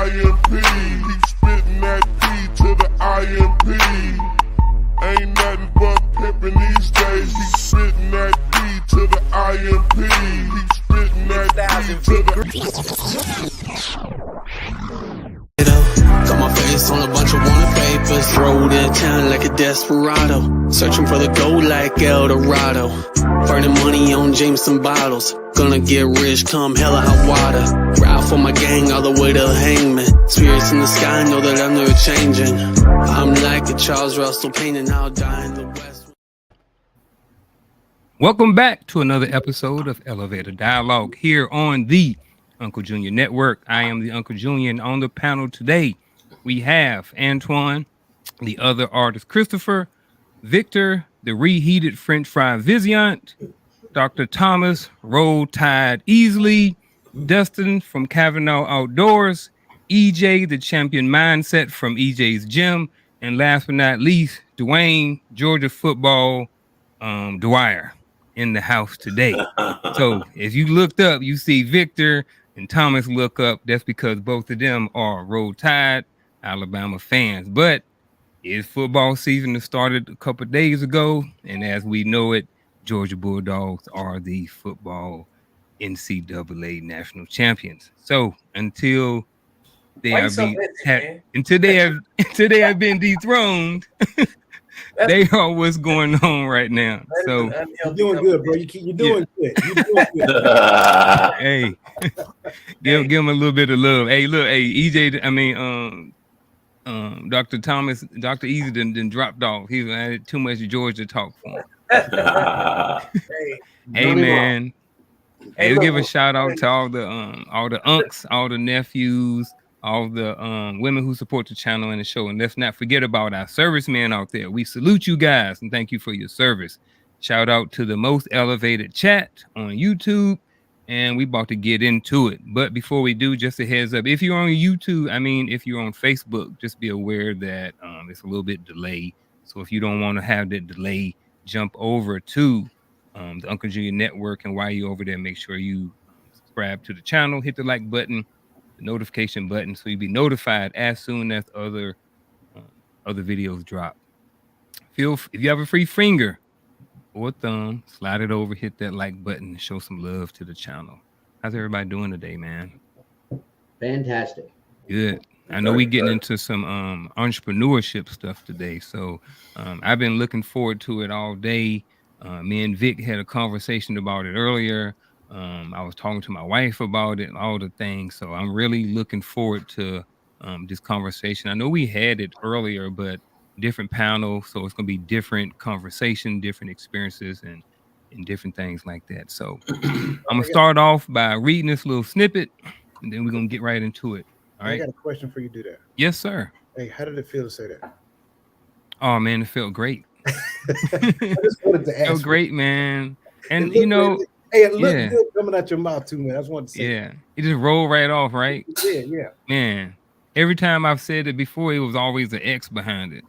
IMP. He spitting that P to the IMP. Ain't nothing but pimpin' these days. He spitting that P to the IMP. He spitting that P to the... Got my face on a bunch of wanted papers. Rolled in town like a desperado. Searching for the gold like El Dorado. Burning money on Jameson bottles. Gonna get rich, come hella hot water. Ride for my gang all the way to hangman. Spirits in the sky, know that I'm never changing. I'm like a Charles Russell painting, I'll die in the West. Welcome back to another episode of Elevator Dialogue here on the Uncle Junior Network. I am the Uncle Junior, and on the panel today we have Antoine, the other artist Christopher, Victor, the reheated French fry Viziant, Dr. Thomas, Roll Tide Easily, Dustin from Kavanaugh Outdoors, EJ, the champion mindset from EJ's Gym, and last but not least, Dwayne, Georgia football, Dwyer in the house today. So if you looked up, you see Victor and Thomas look up. That's because both of them are Roll Tide Alabama fans. But it's football season that started a couple of days ago, and as we know it, Georgia Bulldogs are the football NCAA national champions. So until they have been dethroned, they are what's going on right now. So you're doing good, bro. You're doing good. You're doing good. Hey, give them a little bit of love. Hey, look, hey, EJ. Dr. Thomas, Dr. Easy done dropped off. He had too much Georgia talk for him. Hey man. Hey, give a shout out to all the unks, all the nephews, all the women who support the channel and the show. And let's not forget about our servicemen out there. We salute you guys and thank you for your service. Shout out to the Most Elevated Chat on YouTube. And we about to get into it. But before we do, just a heads up. If you're on YouTube, if you're on Facebook, just be aware that it's a little bit delayed. So if you don't want to have that delay, jump over to the Uncle Junior Network. And while you're over there, make sure you subscribe to the channel, hit the like button, the notification button, so you'll be notified as soon as other videos drop. If you have a free finger or thumb, slide it over, hit that like button, and show some love to the channel. How's everybody doing today, man? Fantastic. Good. I know we're getting into some entrepreneurship stuff today, so I've been looking forward to it all day. Me and Vic had a conversation about it earlier. I was talking to my wife about it, all the things, so I'm really looking forward to this conversation. I know we had it earlier, but different panel, so it's gonna be different conversation, different experiences, and different things like that. So I'm gonna start off by reading this little snippet, and then we're gonna get right into it. All right. I got a question for you. Do that. Yes, sir. Hey, how did it feel to say that? Oh man, it felt great. I just wanted to ask. It felt great, man. And hey, it looked good coming out your mouth too, man. I just wanted to say. Yeah, it just rolled right off, right? Yeah. Man, every time I've said it before, it was always an X behind it.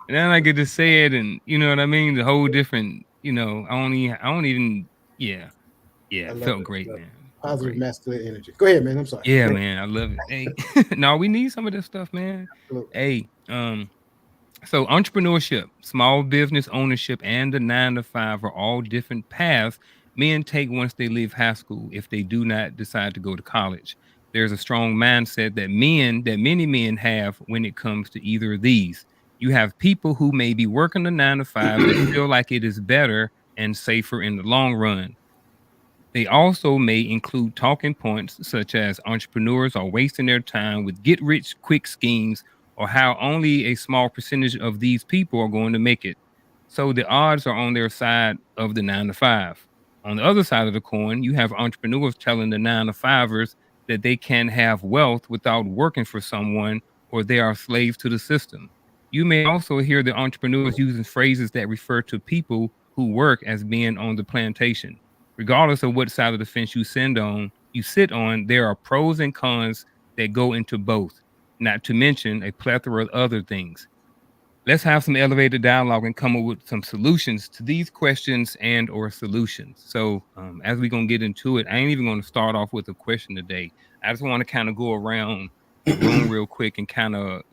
Now I get to say it, and you know what I mean. The whole different, I don't even. Yeah, it felt great, man. Positive masculine energy. Go ahead, man. I'm sorry. Yeah, man, I love it. Hey, no, we need some of this stuff, man. Absolutely. Hey, so entrepreneurship, small business ownership, and the 9-to-5 are all different paths men take once they leave high school if they do not decide to go to college. There's a strong mindset that many men have when it comes to either of these. You have people who may be working the 9-to-5 that feel like it is better and safer in the long run. They also may include talking points such as entrepreneurs are wasting their time with get-rich-quick schemes, or how only a small percentage of these people are going to make it. So the odds are on their side of the 9-to-5. On the other side of the coin, you have entrepreneurs telling the 9-to-5ers that they can have wealth without working for someone, or they are slaves to the system. You may also hear the entrepreneurs using phrases that refer to people who work as being on the plantation. Regardless of what side of the fence you sit on, there are pros and cons that go into both, not to mention a plethora of other things. let's have some elevated dialogue and come up with some solutions to these questions and or solutions. So as we're going to get into it, I ain't even going to start off with a question today. I just want to kind of go around the room real quick and kind of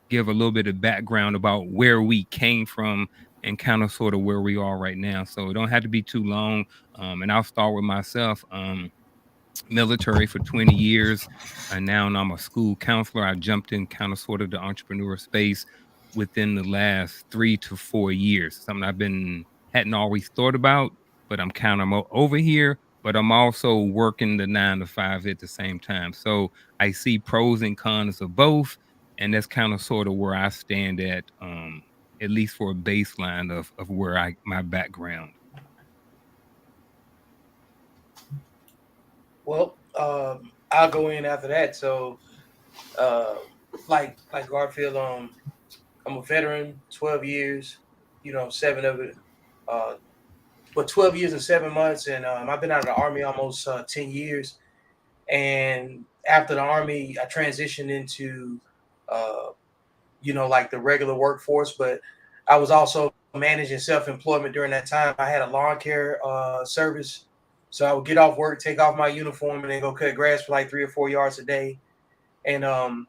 give a little bit of background about where we came from and kind of sort of where we are right now. So it don't have to be too long. And I'll start with myself. Military for 20 years. And now I'm a school counselor. I jumped in kind of sort of the entrepreneur space within the last 3 to 4 years. Something hadn't always thought about, but I'm kind of over here, but I'm also working the 9 to 5 at the same time. So I see pros and cons of both. And that's kind of sort of where I stand at least for a baseline of where my background. Well, I'll go in after that. So, like Garfield, I'm a veteran, 12 years, 7 of it, 12 years and 7 months. And I've been out of the Army almost 10 years. And after the Army, I transitioned into, like the regular workforce, but I was also managing self-employment during that time. I had a lawn care service. So I would get off work, take off my uniform, and then go cut grass for like 3 or 4 yards a day. And then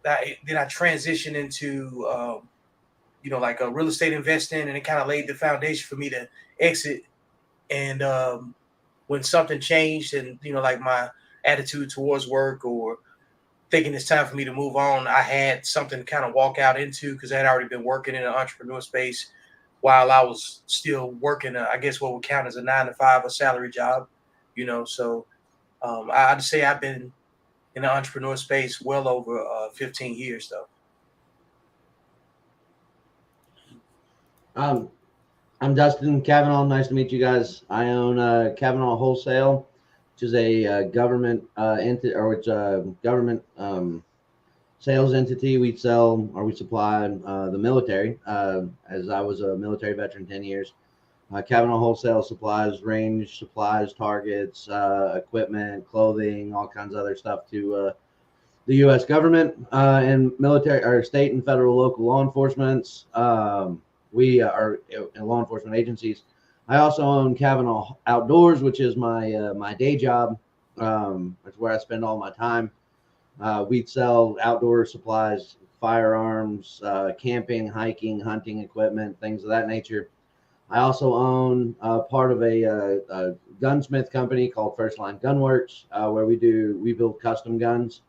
I transitioned into, like a real estate investing, and it kind of laid the foundation for me to exit. And when something changed and, like my attitude towards work or thinking it's time for me to move on, I had something to kind of walk out into because I had already been working in an entrepreneur space while I was still working, I guess what would count as a 9 to 5, a salary job, So I'd say I've been in the entrepreneur space well over 15 years, though. I'm Dustin Kavanaugh. Nice to meet you guys. I own Kavanaugh Wholesale, which is a government entity, or it's a government sales entity. We sell or we supply the military. As I was a military veteran 10 years, Kavanaugh Wholesale supplies range supplies, targets, equipment, clothing, all kinds of other stuff to the U.S. government and military, or state and federal, local law enforcements. We are law enforcement agencies. I also own Kavanaugh Outdoors, which is my day job. It's where I spend all my time. We sell outdoor supplies, firearms, camping, hiking, hunting equipment, things of that nature. I also own part of a gunsmith company called First Line Gunworks, where we build custom guns.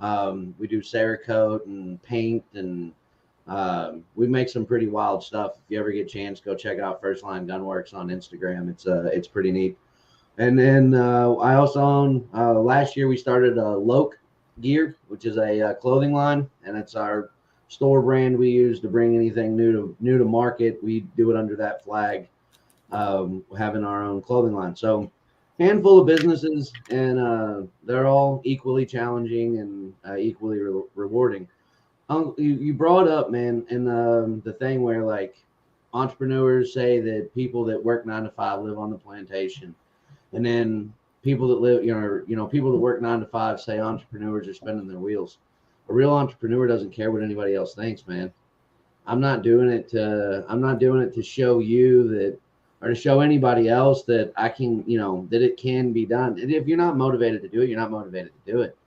We do Cerakote and paint, and we make some pretty wild stuff. If you ever get a chance, go check out First Line Gunworks on Instagram. It's pretty neat. And then I also own, last year we started Loke Gear, which is a clothing line, and it's our store brand we use to bring anything new to market. We do it under that flag, having our own clothing line. So handful of businesses, and they're all equally challenging and equally rewarding. You brought up, man, in the thing where like entrepreneurs say that people that work 9 to 5 live on the plantation, and then people that live, people that work 9 to 5 say entrepreneurs are spinning their wheels. A real entrepreneur doesn't care what anybody else thinks, man. I'm not doing it to show you that, or to show anybody else that I can, that it can be done. And if you're not motivated to do it, you're not motivated to do it.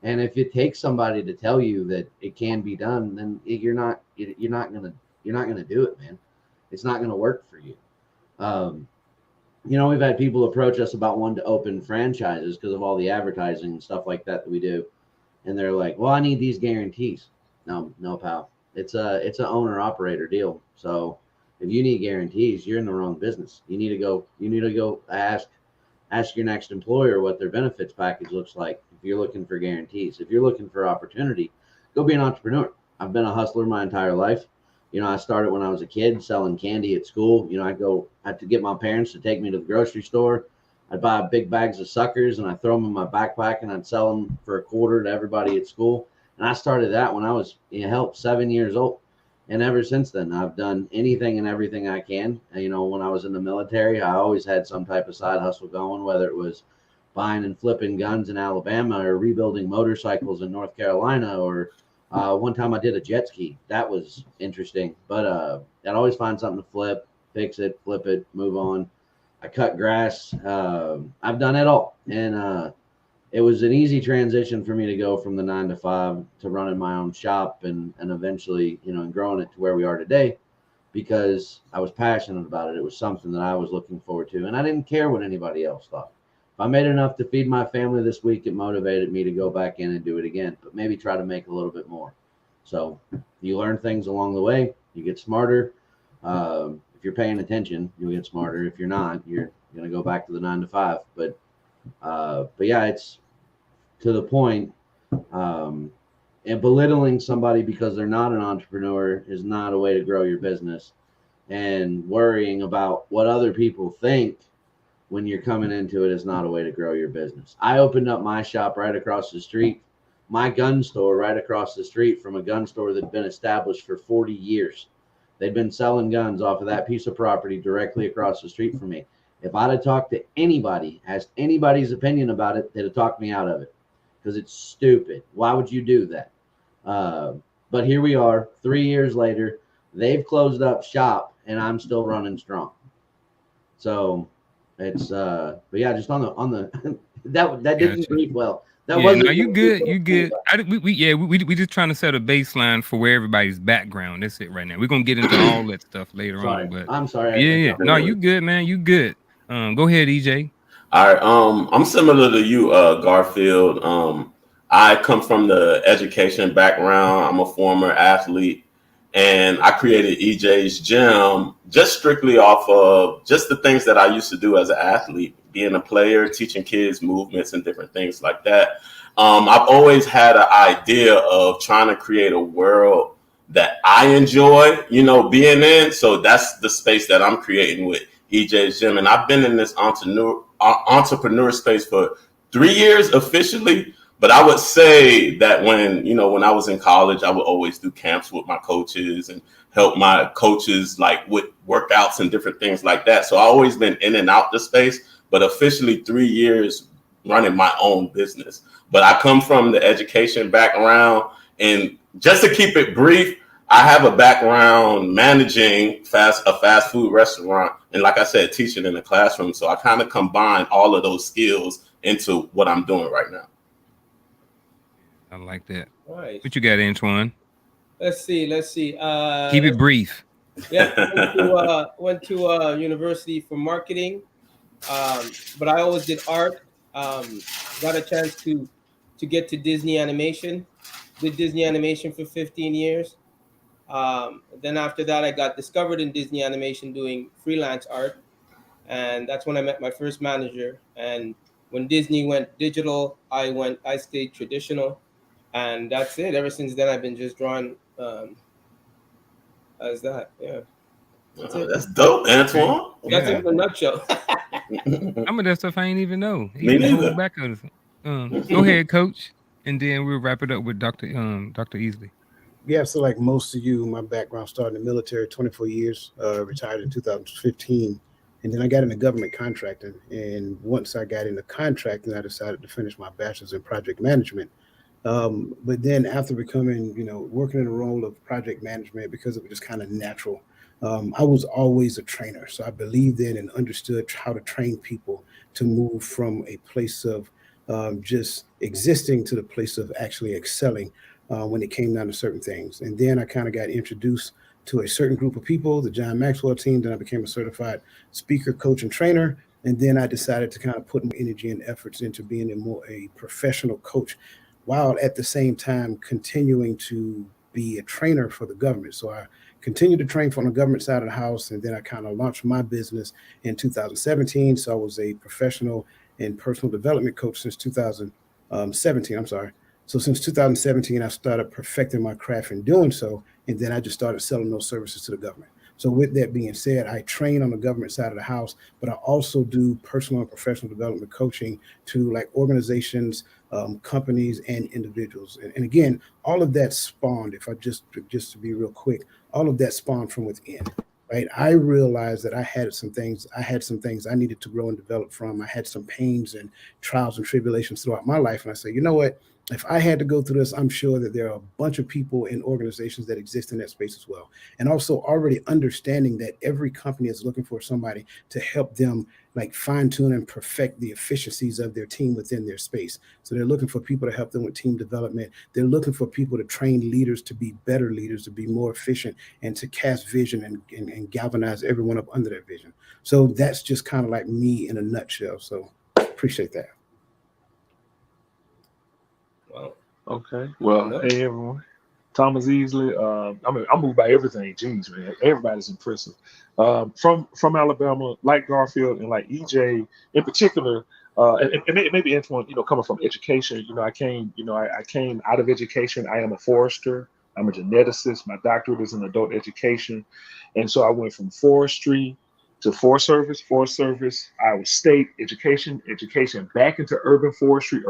And if it takes somebody to tell you that it can be done, then you're not gonna do it, man. It's not gonna work for you. We've had people approach us about wanting to open franchises because of all the advertising and stuff like that we do. And they're like, well, I need these guarantees. No, pal. It's an owner operator deal. So if you need guarantees, you're in the wrong business. You need to go ask your next employer what their benefits package looks like if you're looking for guarantees. If you're looking for opportunity, go be an entrepreneur. I've been a hustler my entire life. I started when I was a kid selling candy at school. I had to get my parents to take me to the grocery store. I'd buy big bags of suckers and I'd throw them in my backpack and I'd sell them for $0.25 to everybody at school. And I started that when I was 7 years old. And ever since then, I've done anything and everything I can. And, when I was in the military, I always had some type of side hustle going, whether it was buying and flipping guns in Alabama or rebuilding motorcycles in North Carolina or One time I did a jet ski. That was interesting, but I'd always find something to flip, fix it, flip it, move on. I cut grass. I've done it all, and it was an easy transition for me to go from the 9 to 5 to running my own shop and eventually, and growing it to where we are today, because I was passionate about it. It was something that I was looking forward to, and I didn't care what anybody else thought. If I made enough to feed my family this week, it motivated me to go back in and do it again, but maybe try to make a little bit more. So you learn things along the way. You get smarter. If you're paying attention, you'll get smarter. If you're not, you're going to go back to the 9 to 5. But yeah, it's to the point. And belittling somebody because they're not an entrepreneur is not a way to grow your business. And worrying about what other people think when you're coming into it is not a way to grow your business. I opened up my shop right across the street, my gun store right across the street from a gun store that had been established for 40 years. They'd been selling guns off of that piece of property directly across the street from me. If I'd have talked to anybody, asked anybody's opinion about it, they'd have talked me out of it because it's stupid. Why would you do that? But here we are 3 years later. They've closed up shop and I'm still running strong. So it's but yeah, just on the that didn't read well. That wasn't. No, you good. You good. We just trying to set a baseline for where everybody's background. That's it right now. We're gonna get into all that stuff later on. But I'm sorry. Yeah. No, you good, man. You good. Go ahead, EJ. All right. I'm similar to you, Garfield. I come from the education background. I'm a former athlete, and I created EJ's Gym just strictly off of just the things that I used to do as an athlete, being a player, teaching kids movements and different things like that. I've always had an idea of trying to create a world that I enjoy, being in. So that's the space that I'm creating with EJ's Gym. And I've been in this entrepreneur space for 3 years officially. But I would say that when I was in college, I would always do camps with my coaches and help my coaches like with workouts and different things like that. So I've always been in and out the space, but officially 3 years running my own business. But I come from the education background, and just to keep it brief, I have a background managing a fast food restaurant. And like I said, teaching in the classroom. So I kind of combine all of those skills into what I'm doing right now. I like that. All right. What you got, Antoine? Let's see. Keep it brief. Yeah, went to university for marketing, but I always did art. Got a chance to get to Disney animation. Did Disney animation for 15 years. Then after that, I got discovered in Disney animation doing freelance art, and that's when I met my first manager. And when Disney went digital, I stayed traditional. And that's it. Ever since then, I've been just drawing as that. Yeah. That's dope, Antoine. That's it in a nutshell. Some of that stuff I ain't even know. Me neither. Go ahead, Coach, and then we'll wrap it up with Dr. Easley. Yeah, so like most of you, my background started in the military, 24 years, retired in 2015. And then I got into government contracting. And once I got into contracting, I decided to finish my bachelor's in project management. But then after becoming, working in the role of project management, because it was just kind of natural, I was always a trainer. So I believed in and understood how to train people to move from a place of just existing to the place of actually excelling when it came down to certain things. And then I kind of got introduced to a certain group of people, the John Maxwell team. Then I became a certified speaker, coach, and trainer. And then I decided to kind of put my energy and efforts into being a professional coach, while at the same time continuing to be a trainer for the government. So I continued to train from the government side of the house, and then I kind of launched my business in 2017. So I was a professional and personal development coach since 2017. I'm sorry. So since 2017, I started perfecting my craft in doing so, and then I just started selling those services to the government. So with that being said, I train on the government side of the house, but I also do personal and professional development coaching to like organizations, companies, and individuals. And again, all of that spawned, if I just to be real quick, all of that spawned from within, right? I realized that I had some things I needed to grow and develop from. I had some pains and trials and tribulations throughout my life. And I said, you know what? if I had to go through this, I'm sure that there are a bunch of people in organizations that exist in that space as well. And also already understanding that every company is looking for somebody to help them like fine tune and perfect the efficiencies of their team within their space. So they're looking for people to help them with team development. They're looking for people to train leaders to be better leaders, to be more efficient, and to cast vision and galvanize everyone up under that vision. So that's just kind of like me in a nutshell. So appreciate that. Wow. Okay. Well, No. hey everyone. Thomas Easley. I'm moved by everything. Jeez, man. Everybody's impressive. From Alabama, like Garfield and like EJ in particular, and maybe Antoine, coming from education, I came out of education. I am a forester. I'm a geneticist. My doctorate is in adult education. And so I went from forestry to Forest Service, Iowa State, education, back into urban forestry,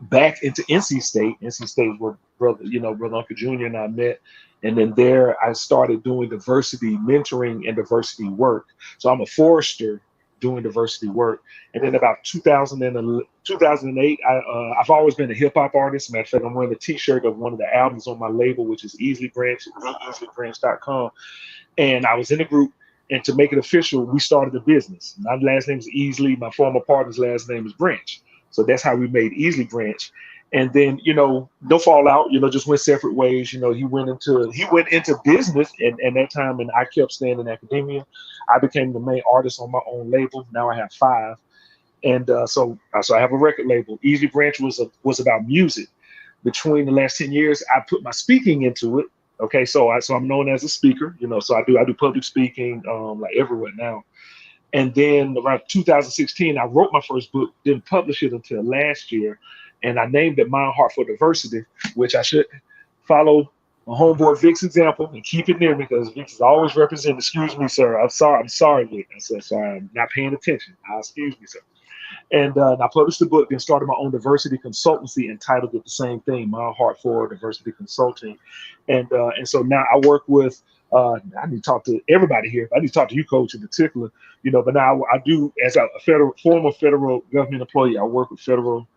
back into NC State. NC State is where brother Uncle Junior and I met. And then there I started doing diversity mentoring and diversity work. So I'm a forester doing diversity work. And then about 2008, I've always been a hip hop artist. Matter of fact, I'm wearing a t-shirt of one of the albums on my label, which is Easily Branch, easily-branch.com. And I was in a group, and to make it official, we started a business. My last name is Easley. My former partner's last name is Branch. So that's how we made Easily Branch. And then, no fallout, just went separate ways. He went into business and that time, and I kept staying in academia. I became the main artist on my own label. Now I have 5. And so I have a record label. Easily Branch was about music. Between the last 10 years, I put my speaking into it. Okay, so I'm known as a speaker, so I do public speaking like everywhere now. And then around 2016, I wrote my first book, didn't publish it until last year, and I named it My Heart for Diversity, which I should follow my homeboy Vic's example and keep it near me because Vic is always representing. Excuse me, sir. I'm sorry, Vic. I said sorry. I'm not paying attention. Excuse me, sir. And I published the book, then started my own diversity consultancy entitled it the same thing, My Heart for Diversity Consulting. And so now I work with, I need to talk to everybody here. I need to talk to you, Coach, in particular, but now I do, as a former federal government employee, I work with federal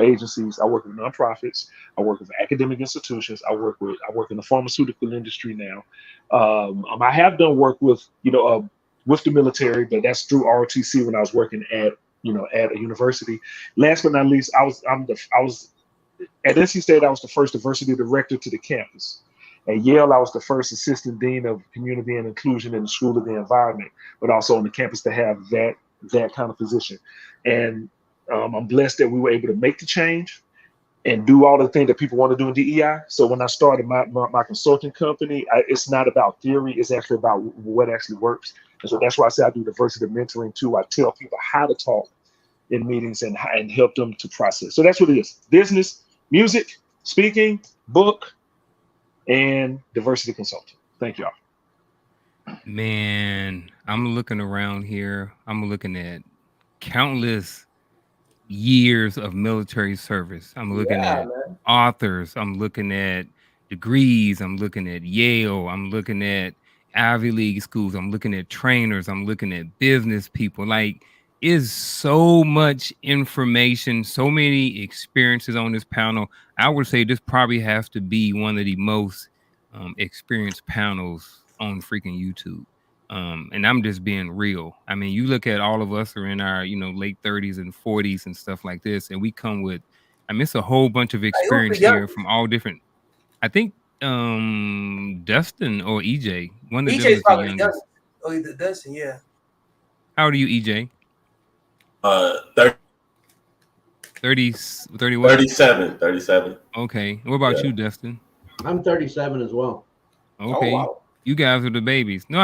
agencies. I work with nonprofits. I work with academic institutions. I work in the pharmaceutical industry now. I have done work with the military, but that's through ROTC when I was working at a university. Last but not least, I was at NC State. I was the first diversity director to the campus. At Yale, I was the first assistant dean of community and inclusion in the School of the Environment, but also on the campus to have that kind of position. And I'm blessed that we were able to make the change and do all the things that people want to do in DEI. So when I started my consulting company, it's not about theory. It's actually about what actually works. And so that's why I say I do diversity mentoring too. I tell people how to talk in meetings and help them to process. So that's what it is: business, music, speaking, book, and diversity consulting. Thank y'all. Man, I'm looking around here. I'm looking at countless years of military service. I'm looking at authors. I'm looking at degrees. I'm looking at Yale. I'm looking at Ivy League schools. I'm looking at trainers. I'm looking at business people. Like, is so much information, so many experiences on this panel. I would say this probably has to be one of the most experienced panels on freaking YouTube. And I'm just being real. I mean, you look at all of us are in our, late 30s and 40s and stuff like this, and we come with, it's a whole bunch of experience here from all different. I think Dustin or EJ, one of them is the youngest. Dustin, yeah. How old are you, EJ? 30 what? 37. Okay. What about you, Dustin? I'm 37 as well. Okay. Oh, wow. You guys are the babies. No,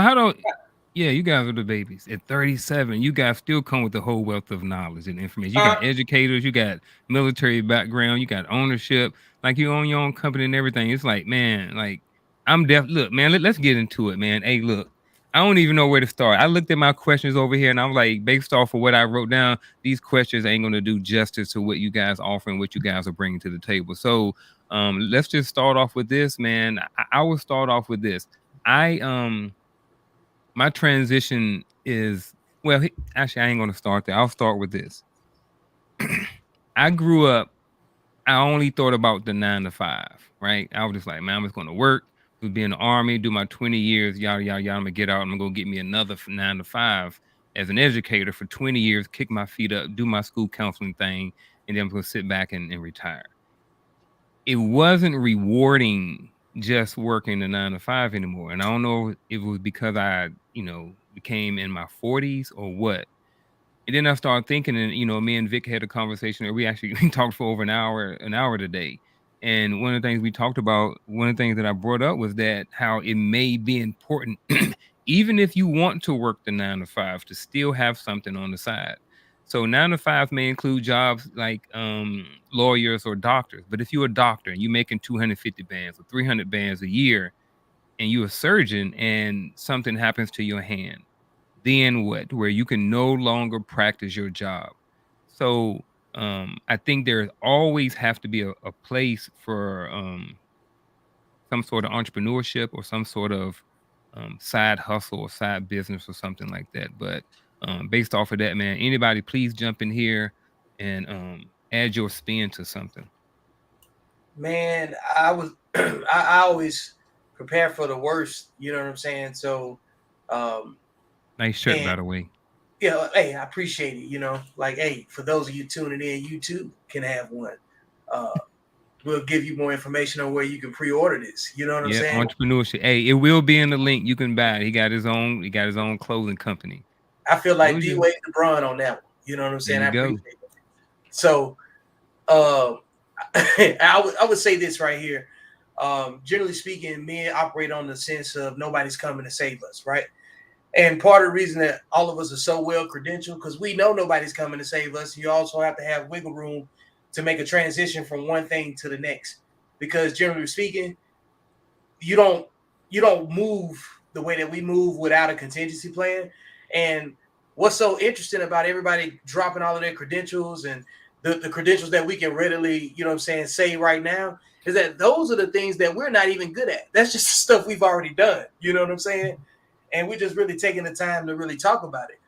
you guys are the babies. At 37, you guys still come with a whole wealth of knowledge and information. You got educators, you got military background, you got ownership, like you own your own company and everything. It's like, man, like look, man, let's get into it, man. Hey, look, I don't even know where to start. I looked at my questions over here and I was like, based off of what I wrote down, these questions ain't going to do justice to what you guys offer and what you guys are bringing to the table. So let's just start off with this, man. I will start off with this. My transition is, actually, I ain't going to start there. I'll start with this. I grew up I only thought about the 9 to 5, right? I was just like, man, I'm just going to work, be in the army, do my 20 years, yada, yada, yada. I'm going to get out. I'm going to go get me another 9 to 5 as an educator for 20 years, kick my feet up, do my school counseling thing, and then I'm going to sit back and retire. It wasn't rewarding just working the 9 to 5 anymore. And I don't know if it was because I, became in my 40s or what. And then I started thinking, and me and Vic had a conversation, or we actually talked for over an hour today. And one of the things we talked about, one of the things that I brought up was that how it may be important, even if you want to work the 9 to 5, to still have something on the side. So 9 to 5 may include jobs like lawyers or doctors. But if you're a doctor and you're making 250 bands or 300 bands a year, and you're a surgeon and something happens to your hand, then what? Where you can no longer practice your job. So I think there always have to be a place for some sort of entrepreneurship or some sort of side hustle or side business or something like that. But based off of that, man, anybody please jump in here and add your spin to something. Man, I always prepare for the worst. You know what I'm saying? So nice shirt, by the way. Yeah, hey, I appreciate it. Like, hey, for those of you tuning in, you too can have one. We'll give you more information on where you can pre-order this. You know what I'm saying? Entrepreneurship. Hey, it will be in the link. You can buy it. He got his own clothing company. I feel like D-Wade LeBron on that one. You know what I'm saying? There you go. Appreciate it. So I would say this right here. Generally speaking, men operate on the sense of nobody's coming to save us, right? And part of the reason that all of us are so well credentialed, because we know nobody's coming to save us. You also have to have wiggle room to make a transition from one thing to the next. Because generally speaking, you don't move the way that we move without a contingency plan. And what's so interesting about everybody dropping all of their credentials and the credentials that we can readily, say right now, is that those are the things that we're not even good at. That's just stuff we've already done. You know what I'm saying? And we're just really taking the time to really talk about it.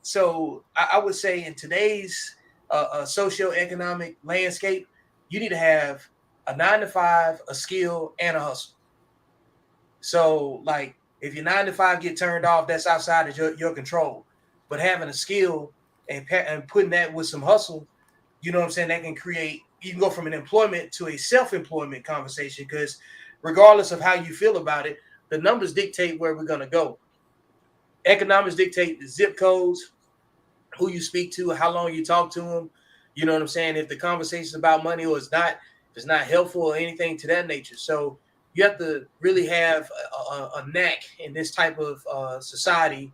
So I would say in today's socioeconomic landscape, you need to have a 9 to 5, a skill, and a hustle. So, like, if your 9 to 5 get turned off, that's outside of your control. But having a skill and putting that with some hustle, you know what I'm saying, that can create, you can go from an employment to a self-employment conversation, because regardless of how you feel about it, the numbers dictate where we're going to go. Economics dictate the zip codes, who you speak to, how long you talk to them. You know what I'm saying? If the conversation is about money or it's not helpful or anything to that nature. So you have to really have a knack in this type of society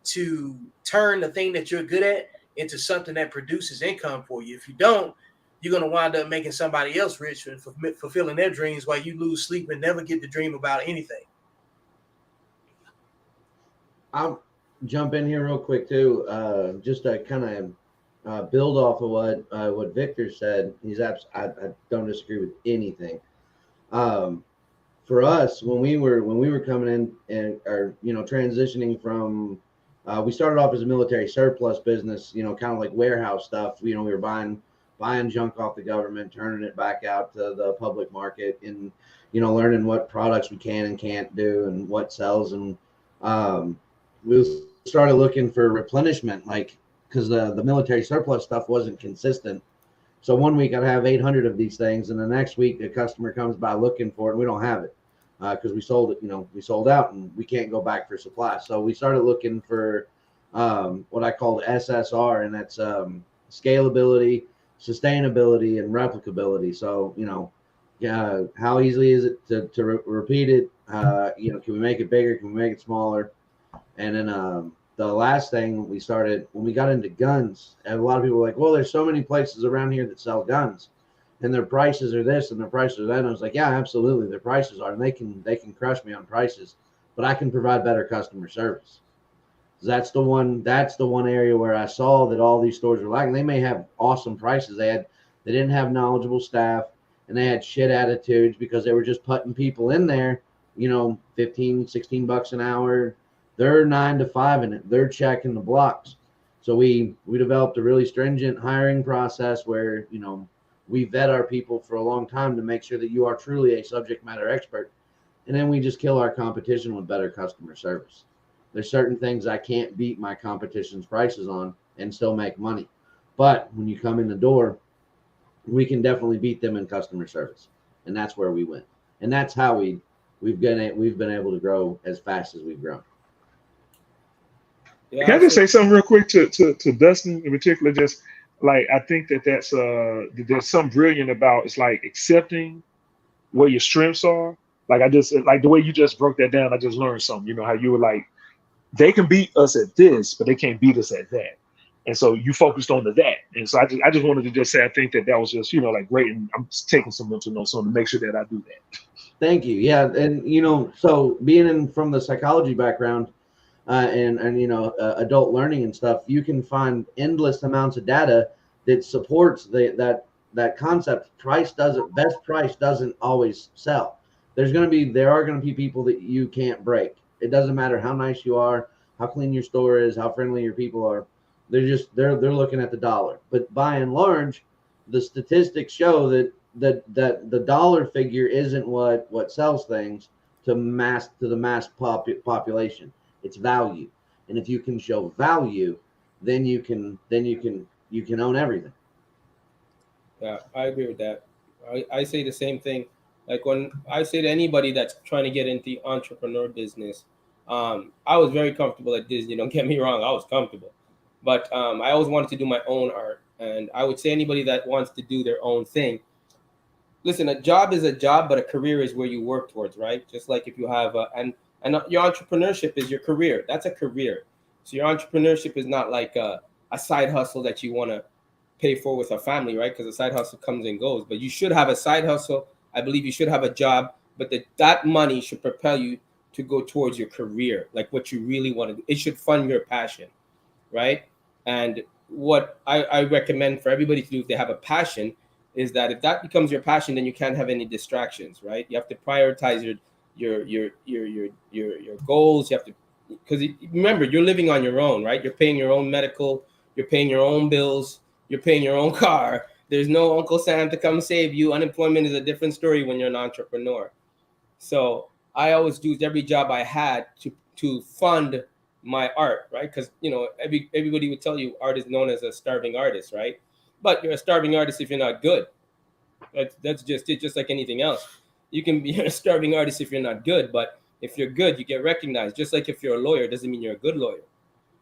to turn the thing that you're good at into something that produces income for you. If you don't, you're going to wind up making somebody else rich and fulfilling their dreams while you lose sleep and never get to dream about anything. I'll jump in here real quick too, just to kind of build off of what Victor said. I don't disagree with anything. For us, when we were coming in and transitioning from, we started off as a military surplus business, kind of like warehouse stuff. We were buying junk off the government, turning it back out to the public market, and learning what products we can and can't do and what sells. And we started looking for replenishment, because the military surplus stuff wasn't consistent. So one week I'd have 800 of these things, and the next week a customer comes by looking for it, and we don't have it because we sold it. We sold out, and we can't go back for supply. So we started looking for what I called SSR, and that's scalability, sustainability, and replicability. So how easily is it to repeat it? Can we make it bigger? Can we make it smaller? And then the last thing we started, when we got into guns, and a lot of people were like, well, there's so many places around here that sell guns, and their prices are this and their prices are that. And I was like, yeah, absolutely, their prices are, and they can crush me on prices, but I can provide better customer service. That's the one area where I saw that all these stores were lacking. They may have awesome prices. They didn't have knowledgeable staff, and they had shit attitudes because they were just putting people in there, $15, $16 an hour. They're 9 to 5 in it. They're checking the blocks. So we developed a really stringent hiring process where, We vet our people for a long time to make sure that you are truly a subject matter expert. And then we just kill our competition with better customer service. There's certain things I can't beat my competition's prices on and still make money. But when you come in the door, we can definitely beat them in customer service. And that's where we win. And that's how we've been able to grow as fast as we've grown. Can I just say something real quick to Dustin in particular? Just like, I think that's there's something brilliant about, it's like accepting where your strengths are. Like, I just like the way you just broke that down. I just learned something. You know how you were like, they can beat us at this, but they can't beat us at that. And so you focused on that. And so I just wanted to just say, I think that was just, you know, like great. And I'm taking some mental notes on to make sure that I do that. Thank you. Yeah. And, you know, so being from the psychology background and you know, adult learning and stuff, you can find endless amounts of data that supports that concept. Best price doesn't always sell. There are going to be people that you can't break. It doesn't matter how nice you are, how clean your store is, how friendly your people are. They're looking at the dollar. But by and large, the statistics show that the dollar figure isn't what sells things to the mass population. It's value. And if you can show value, then you can own everything. Yeah, I agree with that. I say the same thing. Like when I say to anybody that's trying to get into the entrepreneur business, I was very comfortable at Disney. Don't get me wrong, I was comfortable. But I always wanted to do my own art. And I would say anybody that wants to do their own thing, listen, a job is a job, but a career is where you work towards, right? Just like if you have and your entrepreneurship is your career. That's a career. So your entrepreneurship is not like a side hustle that you want to pay for with a family, right? Because a side hustle comes and goes. But you should have a side hustle. I believe you should have a job, but that money should propel you to go towards your career, like what you really want to do. It should fund your passion, right? And what I recommend for everybody to do if they have a passion is that if that becomes your passion, then you can't have any distractions, right? You have to prioritize your goals. You have to, because remember, you're living on your own, right? You're paying your own medical, you're paying your own bills, you're paying your own car. There's no Uncle Sam to come save you. Unemployment is a different story when you're an entrepreneur. So I always used every job I had to fund my art, right? Because, you know, everybody would tell you art is known as a starving artist, right? But you're a starving artist if you're not good. That's just it, just like anything else. You can be a starving artist if you're not good, but if you're good, you get recognized. Just like if you're a lawyer, doesn't mean you're a good lawyer.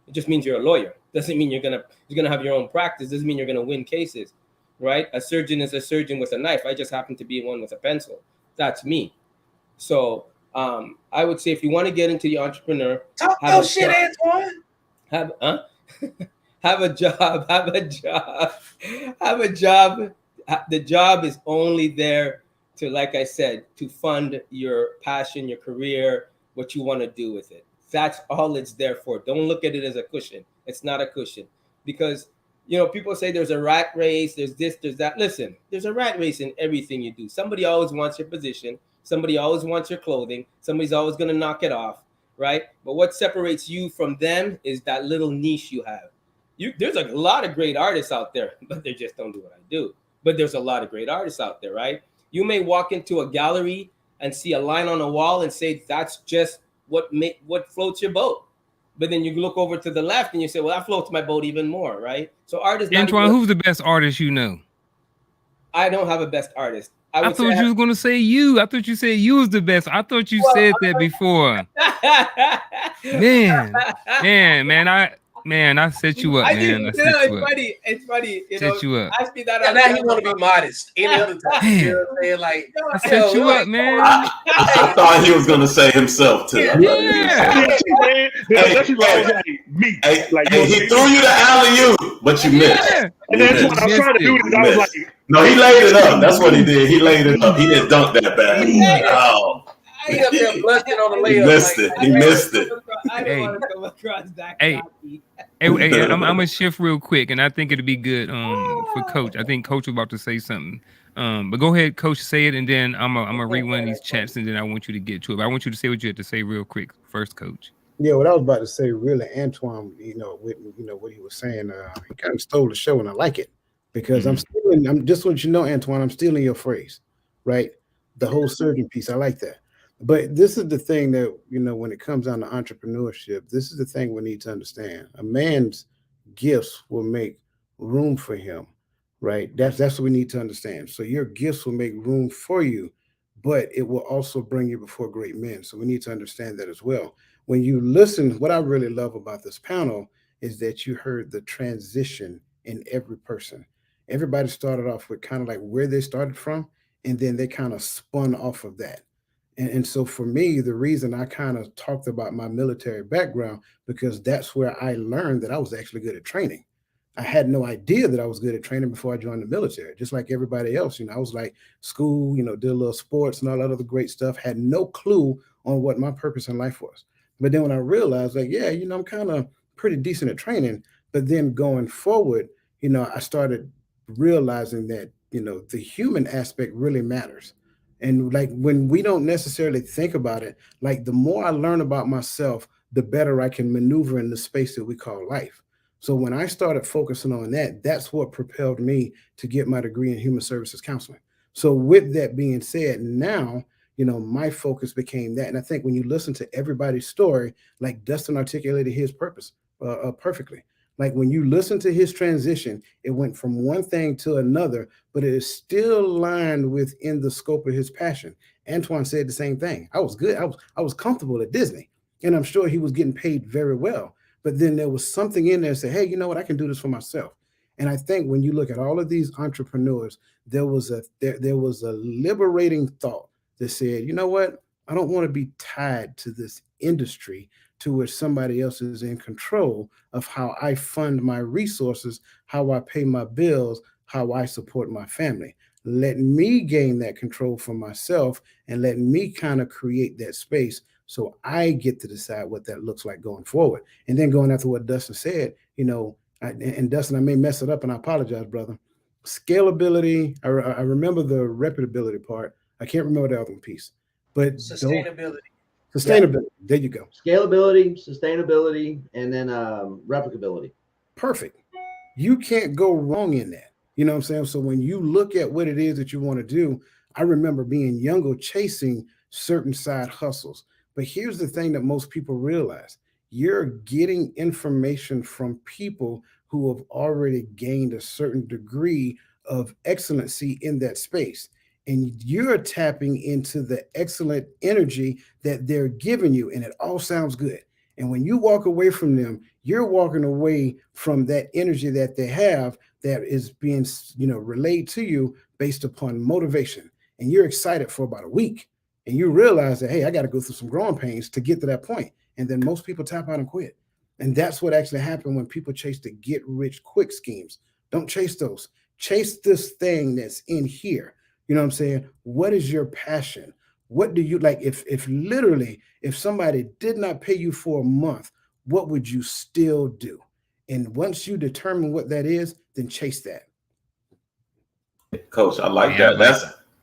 It just means you're a lawyer. Doesn't mean you're gonna have your own practice. Doesn't mean you're gonna win cases, right? A surgeon is a surgeon with a knife. I just happen to be one with a pencil. That's me. So I would say if you want to get into the entrepreneur, talk your shit, Antoine. Have a job. The job is only there to, like I said, to fund your passion, your career, what you want to do with it. That's all it's there for. Don't look at it as a cushion. It's not a cushion, because, you know, people say there's a rat race, there's this, there's that. Listen, there's a rat race in everything you do. Somebody always wants your position. Somebody always wants your clothing. Somebody's always going to knock it off, right? But what separates you from them is that little niche you have. There's a lot of great artists out there, but they just don't do what I do. But there's a lot of great artists out there, right? You may walk into a gallery and see a line on a wall and say, that's just what floats your boat. But then you look over to the left and you say, well, that floats my boat even more, right? So art is not Antoine, who's the best artist you know? I don't have a best artist. I thought you was going to say you. I thought you said you was the best. I thought you said that before. Man, I set you up, man. It's funny. You set you up. Ask me that. Now he want to be modest. Any other time, you know what I'm saying? Like, I set you up, man. I thought he was gonna say himself too. Yeah. He threw you the alley-oop, but you missed. And that's what I was trying to do. I was like, no, he laid it up. That's what he did. He laid it up. He didn't dunk that bad. Oh. He up there blusting on the layup. He missed it. I don't want to come across that. Hey, I'm gonna shift real quick, and I think it'll be good for Coach. I think Coach was about to say something. But go ahead, Coach, say it, and then I'm gonna read one of these chats, and then I want you to get to it. But I want you to say what you had to say real quick first, Coach. Yeah, what I was about to say, really, Antoine, what he was saying, he kind of stole the show, and I like it. because I'm stealing. I'm just what you know, Antoine. I'm stealing your phrase, right? The whole surgeon piece. I like that. But this is the thing that, when it comes down to entrepreneurship, this is the thing we need to understand. A man's gifts will make room for him, right? That's what we need to understand. So your gifts will make room for you, but it will also bring you before great men. So we need to understand that as well. When you listen, what I really love about this panel is that you heard the transition in every person. Everybody started off with kind of like where they started from, and then they kind of spun off of that. And so for me, the reason I kind of talked about my military background, because that's where I learned that I was actually good at training. I had no idea that I was good at training before I joined the military, just like everybody else. I was like school, did a little sports and all that other great stuff, had no clue on what my purpose in life was. But then when I realized, like, yeah, I'm kind of pretty decent at training, but then going forward, I started realizing that, the human aspect really matters. And like when we don't necessarily think about it, like the more I learn about myself, the better I can maneuver in the space that we call life. So when I started focusing on that, that's what propelled me to get my degree in human services counseling. So with that being said, now, my focus became that. And I think when you listen to everybody's story, like Dustin articulated his purpose perfectly. Like when you listen to his transition, it went from one thing to another, but it is still aligned within the scope of his passion. Antoine said the same thing. I was good. I was comfortable at Disney, and I'm sure he was getting paid very well. But then there was something in there that said, hey, you know what? I can do this for myself. And I think when you look at all of these entrepreneurs, there was a liberating thought that said, you know what? I don't want to be tied to this industry to where somebody else is in control of how I fund my resources, how I pay my bills, how I support my family. Let me gain that control for myself and let me kind of create that space so I get to decide what that looks like going forward. And then going after what Dustin said, and Dustin, I may mess it up and I apologize, brother. Scalability, I remember the reputability part. I can't remember the other piece, but sustainability. Sustainability. Yeah. There you go. Scalability, sustainability, and then replicability. Perfect. You can't go wrong in that. You know what I'm saying? So when you look at what it is that you want to do, I remember being younger, chasing certain side hustles. But here's the thing that most people realize. You're getting information from people who have already gained a certain degree of excellency in that space. And you're tapping into the excellent energy that they're giving you, and it all sounds good. And when you walk away from them, you're walking away from that energy that they have that is being, relayed to you based upon motivation. And you're excited for about a week, and you realize that, hey, I got to go through some growing pains to get to that point. And then most people tap out and quit. And that's what actually happened when people chase the get rich quick schemes. Don't chase those. Chase this thing that's in here. You know what I'm saying? What is your passion? What do you like? If literally, if somebody did not pay you for a month, what would you still do? And once you determine what that is, then chase that. Coach, I like that.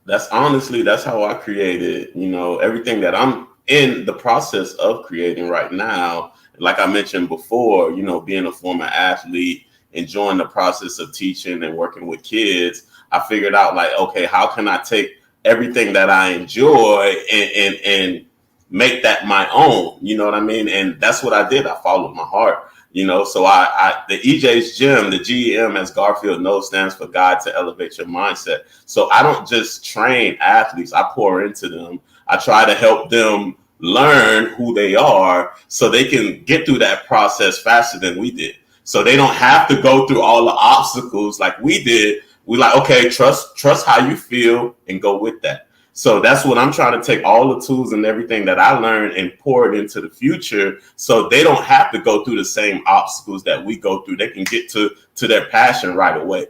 That's honestly, that's how I created, everything that I'm in the process of creating right now. Like I mentioned before, being a former athlete, enjoying the process of teaching and working with kids, I figured out like, okay, how can I take everything that I enjoy and make that my own? You know what I mean? And that's what I did. I followed my heart, so the EJ's Gym, the GEM, as Garfield knows, stands for Guide to Elevate Your Mindset. So I don't just train athletes. I pour into them. I try to help them learn who they are so they can get through that process faster than we did. So they don't have to go through all the obstacles like we did. We like, okay, trust how you feel and go with that. So that's what I'm trying to take all the tools and everything that I learned and pour it into the future so they don't have to go through the same obstacles that we go through. They can get to their passion right away.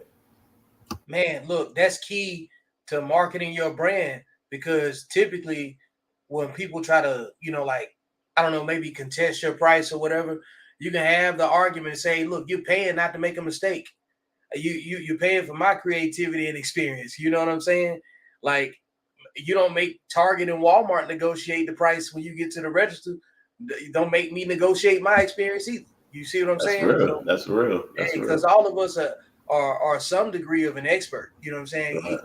Man, look, that's key to marketing your brand, because typically when people try to, maybe contest your price or whatever, you can have the argument and say, look, you're paying not to make a mistake. You're paying for my creativity and experience. You know what I'm saying? Like, you don't make Target and Walmart negotiate the price when you get to the register. Don't make me negotiate my experience either. You see what I'm saying? Real. That's real. Because all of us are are some degree of an expert. You know what I'm saying?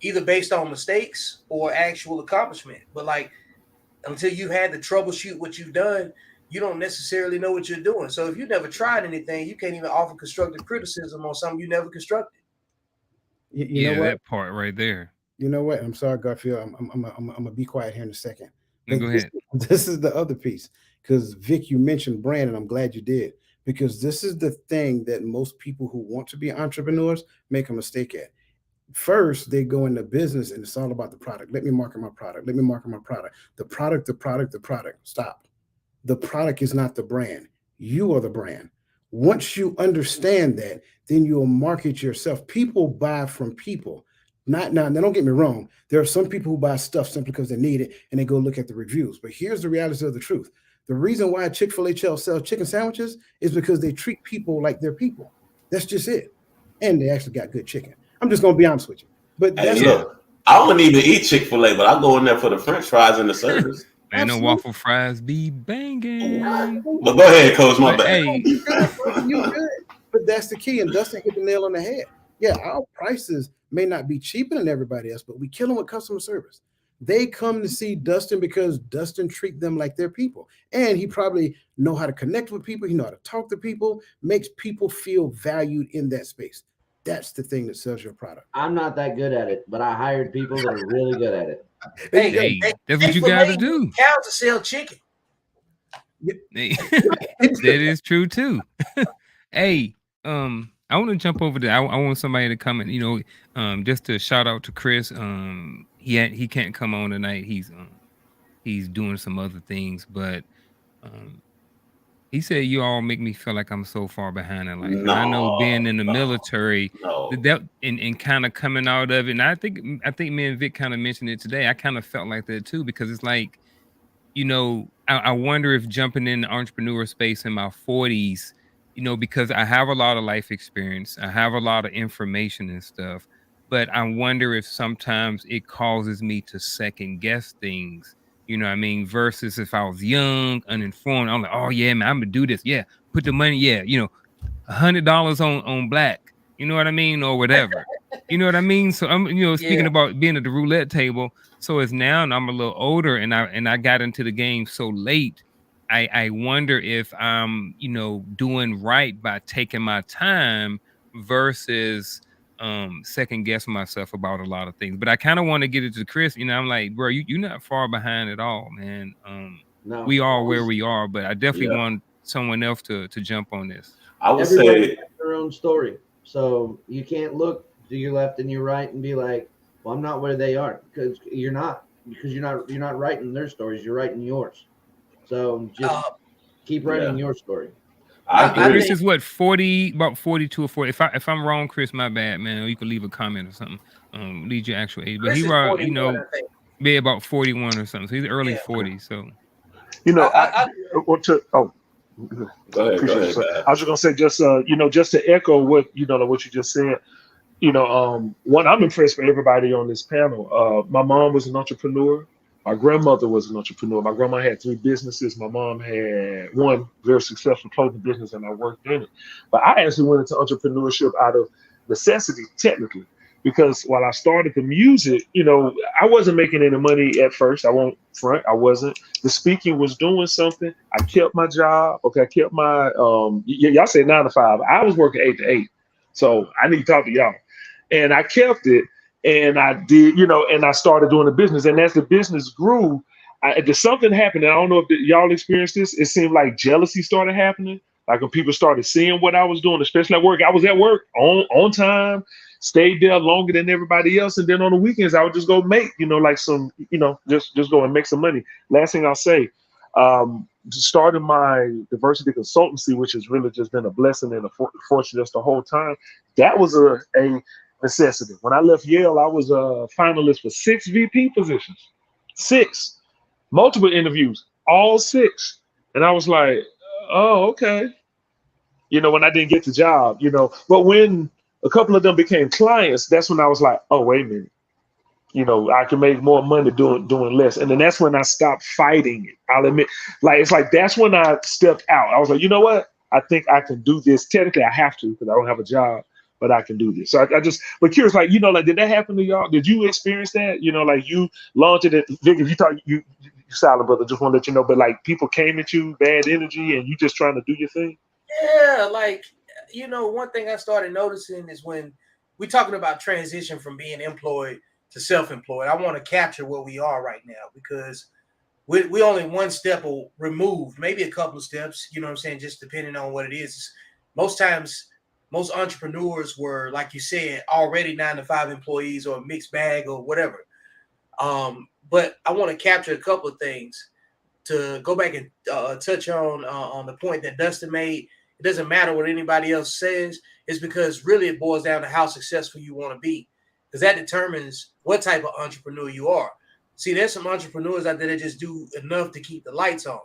Either based on mistakes or actual accomplishment. But like until you had to troubleshoot what you've done, you don't necessarily know what you're doing. So if you never tried anything, you can't even offer constructive criticism on something you never constructed. You know what? That part right there. You know what? I'm sorry, Garfield. I'm gonna be quiet here in a second. No, go ahead. This is the other piece, because Vic, you mentioned brand, and I'm glad you did, because this is the thing that most people who want to be entrepreneurs make a mistake at. First, they go into business and it's all about the product. Let me market my product. Let me market my product. The product, the product, the product. Stop. The product is not the brand. You are the brand. Once you understand that, then you'll market yourself. People buy from people. Not now, don't get me wrong. There are some people who buy stuff simply because they need it and they go look at the reviews. But here's the reality of the truth. The reason why Chick-fil-A sells chicken sandwiches is because they treat people like they're people. That's just it. And they actually got good chicken. I'm just gonna be honest with you. But that's look, I don't even eat Chick-fil-A, but I go in there for the French fries and the service. Man, no waffle fries be banging. But go ahead, Coach. My bad. Hey. You good. But that's the key. And Dustin hit the nail on the head. Yeah, our prices may not be cheaper than everybody else, but we kill them with customer service. They come to see Dustin because Dustin treat them like they're people. And he probably know how to connect with people. He know how to talk to people, makes people feel valued in that space. That's the thing that sells your product. I'm not that good at it, but I hired people that are really good at it. Hey, that's what you got to do. Cows to sell chicken. That is true too. Hey, I want to jump over there. I want somebody to comment. Just to shout out to Chris. He can't come on tonight. He's doing some other things, but he said you all make me feel like I'm so far behind in life. No, I know being in the military, and kind of coming out of it. And I think me and Vic kind of mentioned it today. I kind of felt like that too, because it's like, I wonder if jumping in the entrepreneur space in my 40s, because I have a lot of life experience, I have a lot of information and stuff, but I wonder if sometimes it causes me to second guess things. You know what I mean? Versus if I was young, uninformed, I'm like, oh yeah, man, I'm gonna do this. Yeah, put the money. Yeah, $100 on black. You know what I mean, or whatever. You know what I mean? So I'm, speaking about being at the roulette table. So it's now, and I'm a little older, and I got into the game so late. I wonder if I'm, doing right by taking my time versus second guessing myself about a lot of things. But I kind of want to get it to Chris. I'm like, bro, you're not far behind at all, man. No, we are where we are, but I definitely want someone else to jump on this. I would say their own story. So you can't look to your left and your right and be like, well, I'm not where they are, because you're not writing their stories, you're writing yours. So just keep writing your story. Chris is what, 40, about 42 or 40. If I'm wrong, Chris, my bad, man. Or you could leave a comment or something. Leave your actual age. But Chris he was, be about 41 or something. So he's early 40s. So I want to go ahead. I was just gonna say, just to echo what what you just said. One, I'm impressed with everybody on this panel. My mom was an entrepreneur. My grandmother was an entrepreneur. My grandma had 3 businesses. My mom had one very successful clothing business, and I worked in it. But I actually went into entrepreneurship out of necessity, technically, because while I started the music, I wasn't making any money at first. I won't front. I wasn't. The speaking was doing something. I kept my job. Okay, I kept my y'all say 9 to 5. I was working 8 to 8. So I need to talk to y'all. And I kept it. And I did, and I started doing the business. And as the business grew, something happened. And I don't know if y'all experienced this. It seemed like jealousy started happening. Like when people started seeing what I was doing, especially at work. I was at work on time, stayed there longer than everybody else. And then on the weekends, I would just go make, like some, just go and make some money. Last thing I'll say, starting my diversity consultancy, which has really just been a blessing and a fortune just the whole time. That was a necessity. When I left Yale, I was a finalist for 6 VP positions. 6. Multiple interviews, all 6. And I was like, oh, okay. When I didn't get the job, But when a couple of them became clients, that's when I was like, oh, wait a minute. I can make more money doing less. And then that's when I stopped fighting it. I'll admit, it's like that's when I stepped out. I was like, you know what? I think I can do this. Technically, I have to because I don't have a job, but I can do this. So I just, but curious, like, like, did that happen to y'all? Did you experience that? Like you launched it. Vic, if you talk, you solid, brother. Just want to let you know. But like, people came at you, bad energy, and you just trying to do your thing. Yeah, like, one thing I started noticing is when we're talking about transition from being employed to self-employed, I want to capture where we are right now because we only one step removed, maybe a couple of steps, you know what I'm saying, just depending on what it is. Most times, most entrepreneurs were, like you said, already 9-to-5 employees or a mixed bag or whatever. But I want to capture a couple of things to go back and touch on the point that Dustin made. It doesn't matter what anybody else says. It's because really it boils down to how successful you want to be, because that determines what type of entrepreneur you are. See, there's some entrepreneurs out there that just do enough to keep the lights on.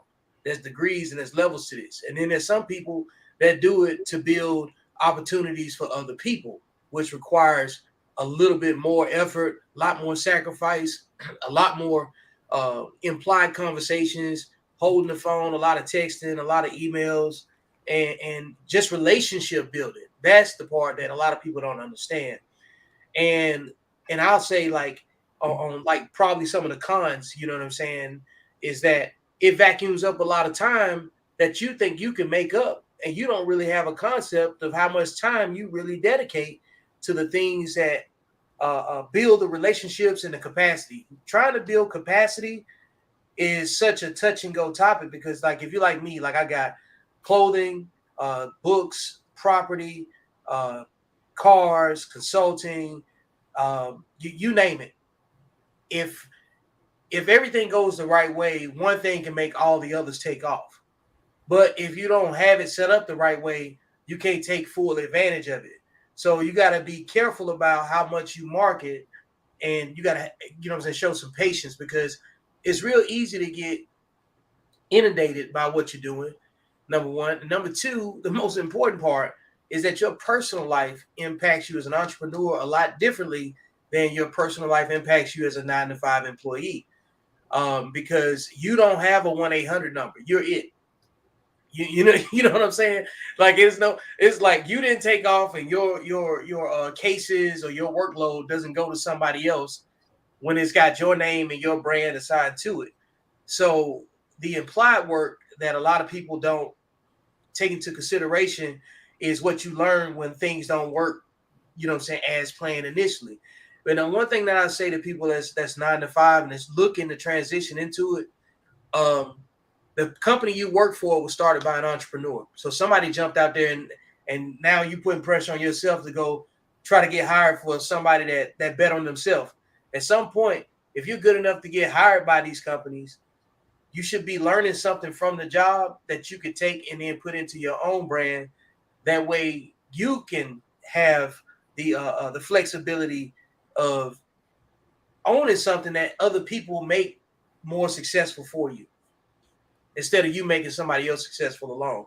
There's degrees and there's levels to this. And then there's some people that do it to build opportunities for other people, which requires a little bit more effort, a lot more sacrifice, a lot more implied conversations, holding the phone, a lot of texting, a lot of emails, and just relationship building. That's the part that a lot of people don't understand. And I'll say, like, on like probably some of the cons, you know what I'm saying, is that it vacuums up a lot of time that you think you can make up, and you don't really have a concept of how much time you really dedicate to the things that build the relationships and the capacity. Trying to build capacity is such a touch and go topic because, like, if you're like me, like I got clothing, books, property, cars, consulting, you name it. If everything goes the right way, one thing can make all the others take off. But if you don't have it set up the right way, you can't take full advantage of it. So you got to be careful about how much you market, and you got to, show some patience, because it's real easy to get inundated by what you're doing. Number one. Number two, the most important part is that your personal life impacts you as an entrepreneur a lot differently than your personal life impacts you as a 9-to-5 employee. Because you don't have a 1-800 number. You're it. You know what I'm saying? Like, it's like you didn't take off, and your cases or your workload doesn't go to somebody else when it's got your name and your brand assigned to it. So the implied work that a lot of people don't take into consideration is what you learn when things don't work, as planned initially. But now, one thing that I say to people that's 9-to-5 and that's looking to transition into it, the company you work for was started by an entrepreneur. So somebody jumped out there and now you putting pressure on yourself to go try to get hired for somebody that bet on themselves. At some point, if you're good enough to get hired by these companies, you should be learning something from the job that you could take and then put into your own brand. That way you can have the flexibility of owning something that other people make more successful for you, instead of you making somebody else successful alone.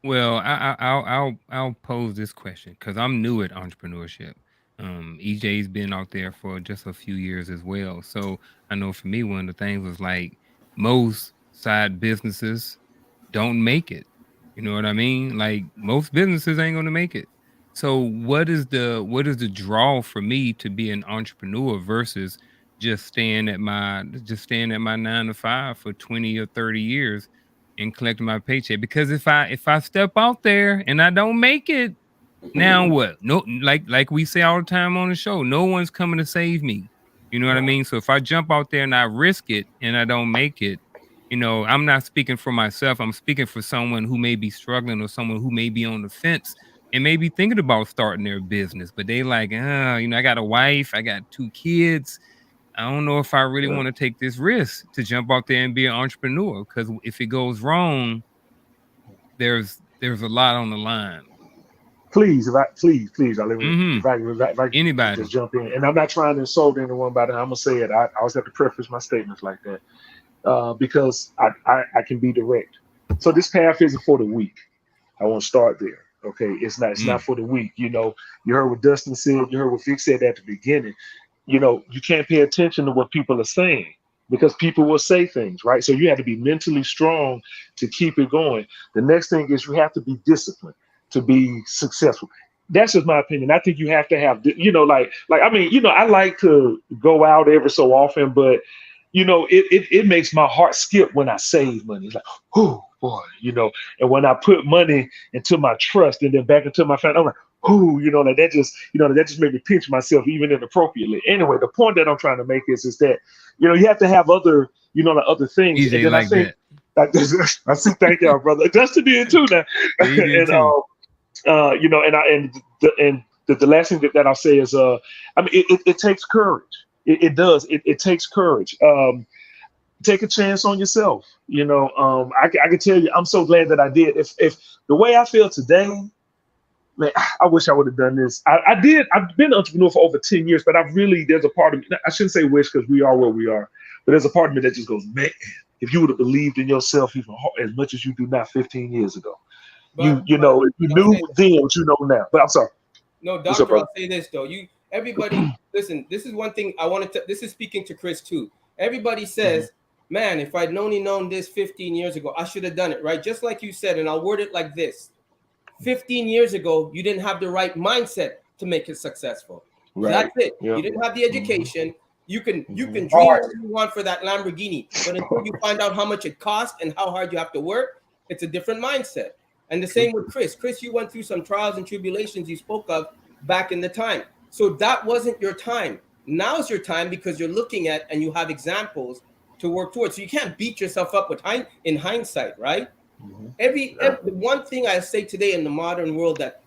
Well, I'll pose this question because I'm new at entrepreneurship. EJ's been out there for just a few years as well. So I know for me, one of the things was like most side businesses don't make it. You know what I mean? Like most businesses ain't gonna make it. So what is the draw for me to be an entrepreneur versus just staying at my 9-to-5 for 20 or 30 years and collecting my paycheck? Because if I step out there and I don't make it, now what? No, like we say all the time on the show, no one's coming to save me. You know what I mean? So if I jump out there and I risk it and I don't make it, I'm not speaking for myself. I'm speaking for someone who may be struggling or someone who may be on the fence and maybe thinking about starting their business, but they like, I got a wife, I got 2 kids. I don't know if I really want to take this risk to jump out there and be an entrepreneur, because if it goes wrong, there's a lot on the line. Please, please, if I Anybody just jump in, and I'm not trying to insult anyone, but I'm gonna say it. I always have to preface my statements like that because I can be direct. So this path isn't for the weak. I want to start there. Okay, it's not for the weak. You heard what Dustin said. You heard what Vic said at the beginning. You can't pay attention to what people are saying. because people will say things, right? So you have to be mentally strong to keep it going. The next thing is you have to be disciplined to be successful. That's just my opinion. I think you have to have, I mean, I like to go out every so often, but it makes my heart skip when I save money. It's like, oh boy, and when I put money into my trust and then back into my family, I'm like, oh, like that just made me pinch myself even inappropriately. Anyway, the point that I'm trying to make is that, you have to have other, like other things. EJ And then like I think, that. I see, thank y'all, brother. Dustin did too now. Yeah, he did too. The last thing that I'll say is, I mean, it takes courage. It does. It takes courage. Take a chance on yourself. I can tell you, I'm so glad that I did. If the way I feel today, man, I wish I would have done this. I've been an entrepreneur for over 10 years, but there's a part of me, I shouldn't say wish because we are where we are, but there's a part of me that just goes, man, if you would have believed in yourself even as much as you do now 15 years ago, if you knew then what you know now. But I'm sorry. No, doctor, I'll say this though. Everybody, listen, this is one thing I wanted to, this is speaking to Chris too. Everybody says, man, if I'd only known this 15 years ago, I should have done it, right? Just like you said, and I'll word it like this. 15 years ago, you didn't have the right mindset to make it successful. Right. That's it. Yep. You didn't have the education. You can dream what you want for that Lamborghini, but until you find out how much it costs and how hard you have to work, it's a different mindset. And the same with Chris. Chris, you went through some trials and tribulations you spoke of back in the time. So that wasn't your time. Now's your time because you're looking at and you have examples to work towards. So you can't beat yourself up in hindsight, right? Every one thing I say today in the modern world that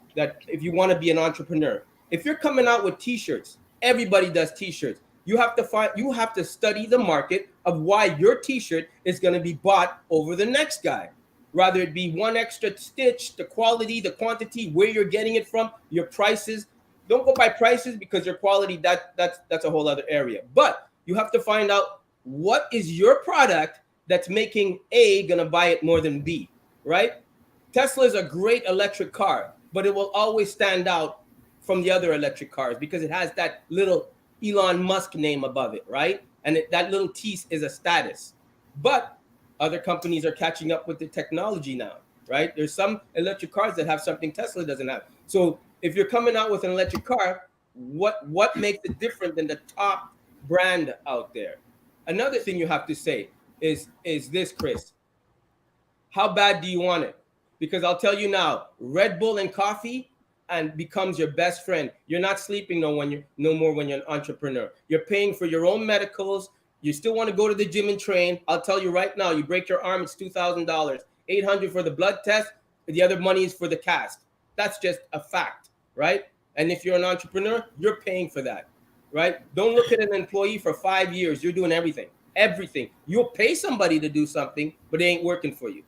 if you want to be an entrepreneur, if you're coming out with t-shirts, everybody does t-shirts. You have to study the market of why your t-shirt is going to be bought over the next guy. Rather it be one extra stitch, the quality, the quantity, where you're getting it from, your prices. Don't go by prices because your quality, that's a whole other area. But you have to find out what is your product that's making A gonna buy it more than B, right? Tesla is a great electric car, but it will always stand out from the other electric cars because it has that little Elon Musk name above it, right? And that little T is a status. But other companies are catching up with the technology now, right? There's some electric cars that have something Tesla doesn't have. So if you're coming out with an electric car, what makes it different than the top brand out there? Another thing you have to say is this, Chris. How bad do you want it? Because I'll tell you now, Red Bull and coffee and becomes your best friend. You're not sleeping no more when you're an entrepreneur. You're paying for your own medicals. You still want to go to the gym and train. I'll tell you right now, you break your arm, it's $2,000, $800 for the blood test. The other money is for the cast. That's just a fact, right? And if you're an entrepreneur, you're paying for that, right? Don't look at an employee for 5 years. You're doing everything. You'll pay somebody to do something, but it ain't working for you.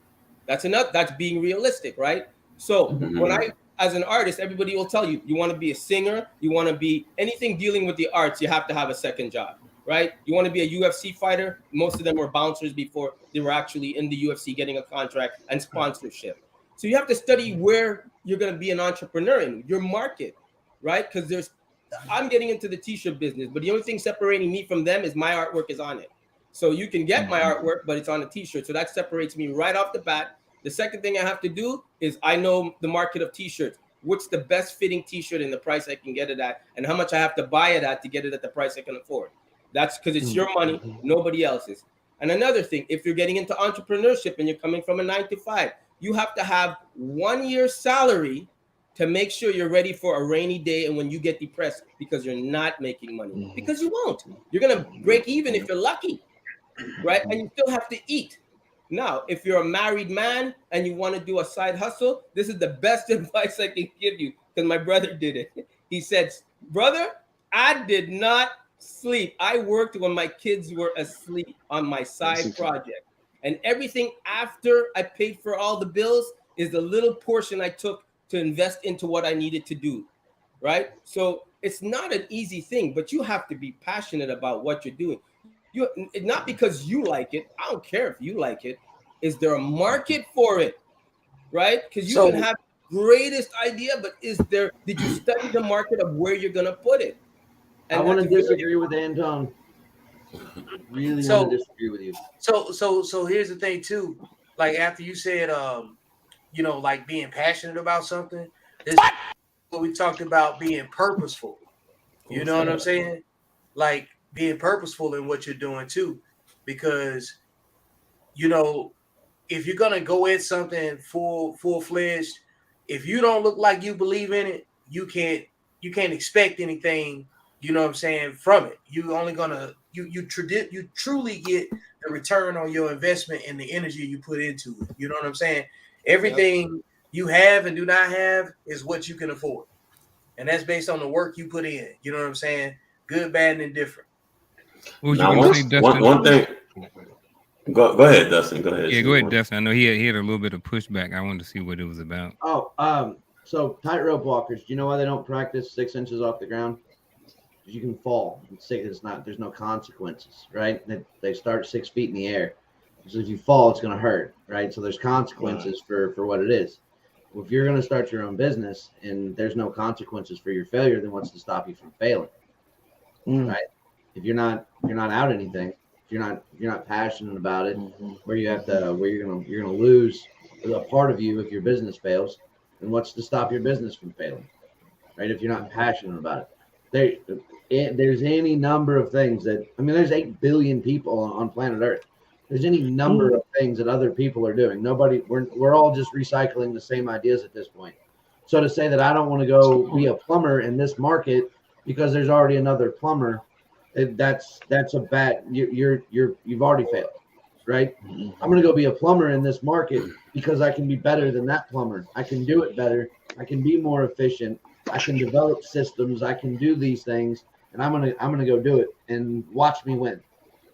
That's being realistic, right? So as an artist, everybody will tell you, you want to be a singer, you want to be anything dealing with the arts, you have to have a second job. Right? You want to be a UFC fighter? Most of them were bouncers before they were actually in the UFC getting a contract and sponsorship. So you have to study where you're going to be an entrepreneur in your market, right? Because I'm getting into the t-shirt business, but the only thing separating me from them is my artwork is on it. So you can get my artwork, but it's on a t-shirt. So that separates me right off the bat. The second thing I have to do is I know the market of t-shirts. What's the best fitting t-shirt and the price I can get it at, and how much I have to buy it at to get it at the price I can afford. That's because it's your money, nobody else's. And another thing, if you're getting into entrepreneurship and you're coming from a 9-to-5, you have to have 1 year's salary to make sure you're ready for a rainy day and when you get depressed because you're not making money. Because you won't. You're going to break even if you're lucky, right? And you still have to eat. Now, if you're a married man and you want to do a side hustle, this is the best advice I can give you because my brother did it. He said, brother, I did not sleep. I worked when my kids were asleep on my side project. And everything after I paid for all the bills is the little portion I took to invest into what I needed to do, right? So it's not an easy thing, but you have to be passionate about what you're doing. Not because you like it. I don't care if you like it. Is there a market for it, right? Because you can have greatest idea, but did you study the market of where you're going to put it? And I want to disagree with Antoine. Really So- want to disagree with you. So here's the thing too. Like after you said, you know, like being passionate about something, this what we talked about being purposeful. You know what I'm saying? Like being purposeful in what you're doing too, because you know if you're gonna go at something full fledged, if you don't look like you believe in it, you can't expect anything. You know what I'm saying from it. You only gonna you truly get the return on your investment and the energy you put into it. You know what I'm saying? Everything you have and do not have is what you can afford, and that's based on the work you put in. You know what I'm saying? Good, bad, and indifferent. What was you Now, gonna say, Dustin? one thing. Go ahead, Dustin. Go ahead. Yeah, go ahead, Dustin. I know he had a little bit of pushback. I wanted to see what it was about. Oh, so tightrope walkers, do you know why they don't practice 6 inches off the ground? Because you can fall. There's no consequences, right? They start 6 feet in the air. So if you fall, it's going to hurt, right? So there's consequences for what it is. Well, if you're going to start your own business and there's no consequences for your failure, then what's to stop you from failing, right? If you're not out anything, if you're not passionate about it, where you're gonna lose a part of you if your business fails, then what's to stop your business from failing, right? If you're not passionate about it, there's any number of things that there's 8 billion people on planet Earth. There's any number of things that other people are doing. We're all just recycling the same ideas at this point. So to say that I don't want to go be a plumber in this market because there's already another plumber, that's a bad. You've already failed, right? I'm going to go be a plumber in this market because I can be better than that plumber. I can do it better. I can be more efficient. I can develop systems. I can do these things, and I'm gonna go do it and watch me win,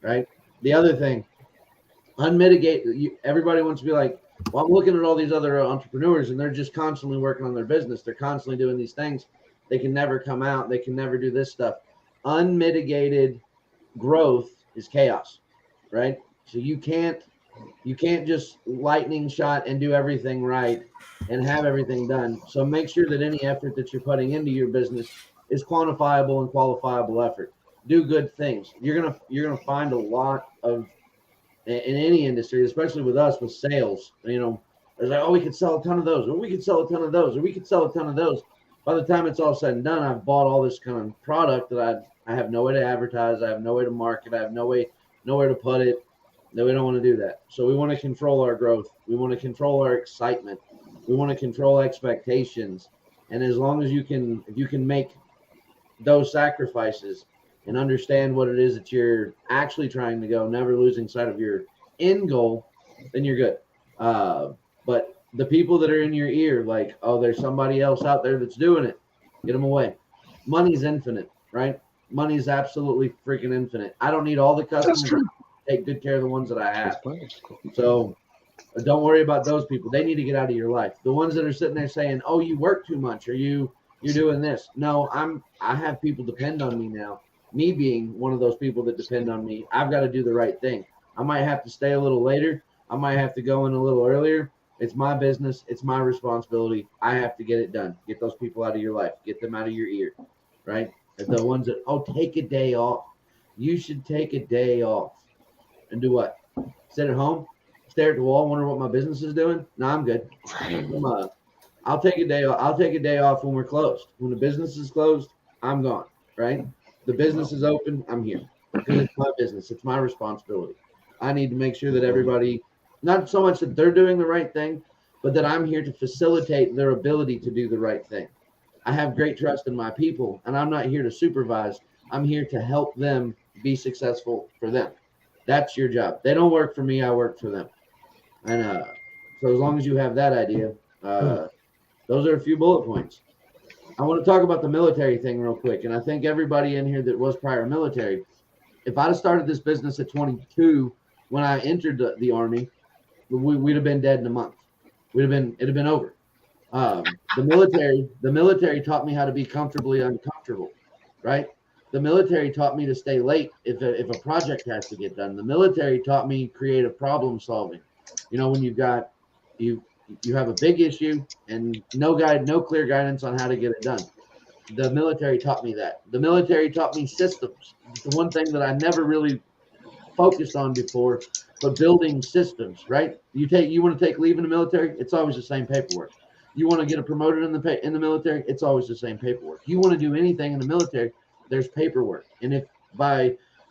right? The other thing, unmitigated. Everybody wants to be like, well, I'm looking at all these other entrepreneurs, and they're just constantly working on their business. They're constantly doing these things. They can never come out. They can never do this stuff. Unmitigated growth is chaos, right? So you can't just lightning shot and do everything right and have everything done. So make sure that any effort that you're putting into your business is quantifiable and qualifiable effort. Do good things. You're gonna find a lot of in any industry, especially with us with sales. There's like, oh, we could sell a ton of those, or we could sell a ton of those, or we could sell a ton of those. By the time it's all said and done, I've bought all this kind of product that I have no way to advertise. I have no way to market. I have nowhere to put it. No, we don't want to do that. So we want to control our growth. We want to control our excitement. We want to control expectations. And as long as if you can make those sacrifices and understand what it is that you're actually trying to go, never losing sight of your end goal, then you're good. But the people that are in your ear, like, oh, there's somebody else out there that's doing it, get them away. Money's infinite, right? Money's absolutely freaking infinite. I don't need all the customers. Take good care of the ones that I have. So don't worry about those people. They need to get out of your life. The ones that are sitting there saying, oh, you work too much, or you're doing this. No, I have people depend on me now. Me being one of those people that depend on me, I've got to do the right thing. I might have to stay a little later. I might have to go in a little earlier. It's my business. It's my responsibility. I have to get it done. Get those people out of your life. Get them out of your ear, right? The ones that, oh, take a day off. You should take a day off. And do what? Sit at home, stare at the wall, wonder what my business is doing? No, I'm good. I'll take a day off. I'll take a day off when we're closed. When the business is closed, I'm gone, right? The business is open, I'm here. Because it's my business. It's my responsibility. I need to make sure that everybody, not so much that they're doing the right thing, but that I'm here to facilitate their ability to do the right thing. I have great trust in my people, and I'm not here to supervise. I'm here to help them be successful for them. That's your job. They don't work for me. I work for them. And so as long as you have that idea, those are a few bullet points. I want to talk about the military thing real quick. And I think everybody in here that was prior military, if I'd have started this business at 22 when I entered the Army, we'd have been dead in a month. It'd have been over. The military taught me how to be comfortably uncomfortable, right? The military taught me to stay late if a project has to get done. The military taught me creative problem solving. When you have a big issue and no clear guidance on how to get it done. the military taught me that. The military taught me systems. It's the one thing that I never really focused on before, but building systems, right? You want to take leave in the military, it's always the same paperwork. You want to get a promoted in the military, it's always the same paperwork. You want to do anything in the military, there's paperwork. And if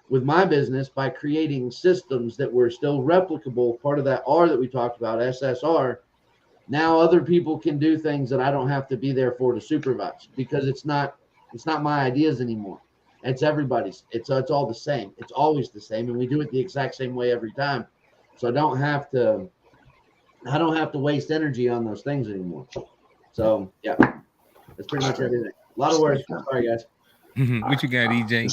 with my business, by creating systems that were still replicable, part of that R that we talked about, SSR, now other people can do things that I don't have to be there for to supervise, because it's not my ideas anymore. It's everybody's. It's all the same. It's always the same, and we do it the exact same way every time. So I don't have to waste energy on those things anymore. So yeah, that's pretty much everything. A lot of words. Sorry, guys. What you got, EJ?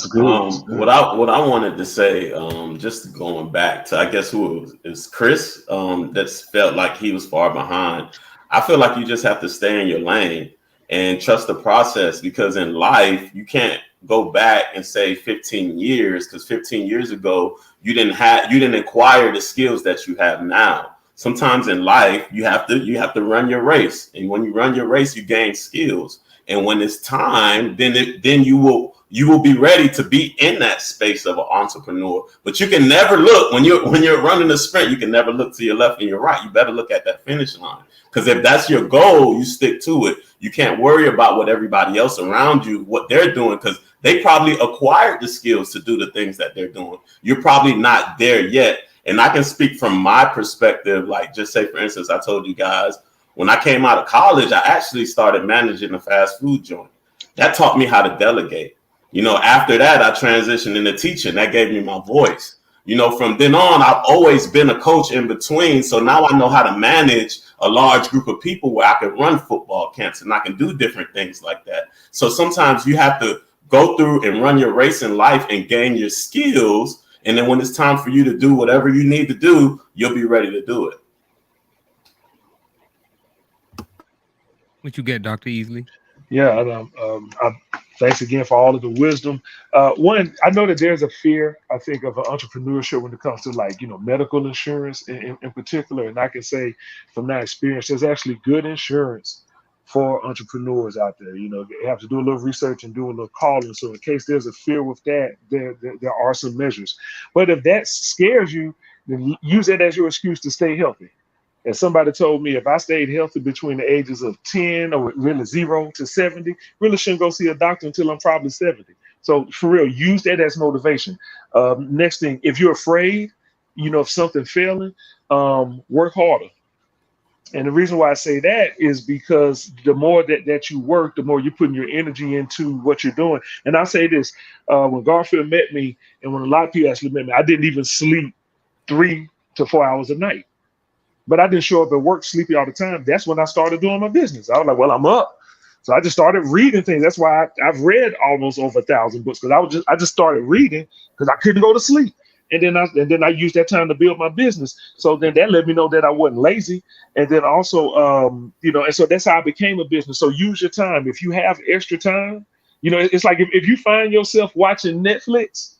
What I wanted to say, just going back to, I guess, who is Chris, that's felt like he was far behind. I feel like you just have to stay in your lane and trust the process, because in life you can't go back and say 15 years, because 15 years ago you didn't acquire the skills that you have now. Sometimes in life you have to run your race, and when you run your race you gain skills. And when it's time, then you will be ready to be in that space of an entrepreneur. But you can never look when you're running a sprint. You can never look to your left and your right. You better look at that finish line, because if that's your goal, you stick to it. You can't worry about what everybody else around you, what they're doing, because they probably acquired the skills to do the things that they're doing. You're probably not there yet. And I can speak from my perspective. Like, just say, for instance, I told you guys, when I came out of college, I actually started managing a fast food joint. That taught me how to delegate. After that, I transitioned into teaching. That gave me my voice. From then on, I've always been a coach in between. So now I know how to manage a large group of people where I can run football camps and I can do different things like that. So sometimes you have to go through and run your race in life and gain your skills. And then when it's time for you to do whatever you need to do, you'll be ready to do it. What you get, Dr. Easley? Yeah, and thanks again for all of the wisdom. One, I know that there's a fear, I think, of entrepreneurship when it comes to medical insurance in particular. And I can say from that experience, there's actually good insurance for entrepreneurs out there. They have to do a little research and do a little calling. So in case there's a fear with that, there are some measures. But if that scares you, then use that as your excuse to stay healthy. And somebody told me if I stayed healthy between the ages of 10 or really 0 to 70, really shouldn't go see a doctor until I'm probably 70. So for real, use that as motivation. Next thing, if you're afraid, of something failing, work harder. And the reason why I say that is because the more that you work, the more you're putting your energy into what you're doing. And I'll say this, when Garfield met me, and when a lot of people actually met me, I didn't even sleep 3 to 4 hours a night. But I didn't show up at work sleepy all the time. That's when I started doing my business. I was like, well, I'm up. So I just started reading things. That's why I've read almost over 1,000 books, because I just started reading because I couldn't go to sleep. And then I used that time to build my business. So then that let me know that I wasn't lazy. And then also, and so that's how I became a business. So use your time. If you have extra time, it's like if you find yourself watching Netflix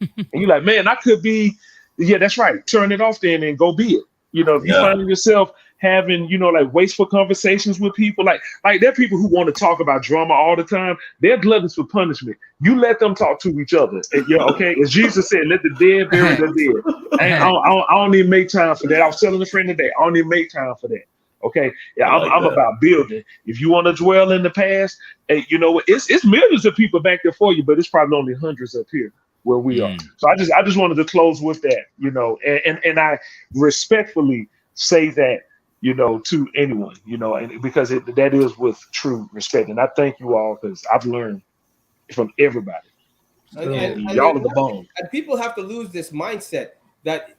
and you're like, man, I could be, yeah, that's right. Turn it off then and go be it. If you find yourself having, wasteful conversations with people, like there are people who want to talk about drama all the time. They're gluttons for punishment. You let them talk to each other. And, okay. As Jesus said, let the dead bury the dead. I don't even make time for that. I was telling a friend today, I don't even make time for that. Okay. Yeah, I'm about building. If you want to dwell in the past, hey, it's millions of people back there for you, but it's probably only hundreds up here where we are. So I just wanted to close with that, and I respectfully say that, to anyone, and because that is with true respect. And I thank you all, because I've learned from everybody. And y'all are the bone. And people have to lose this mindset that,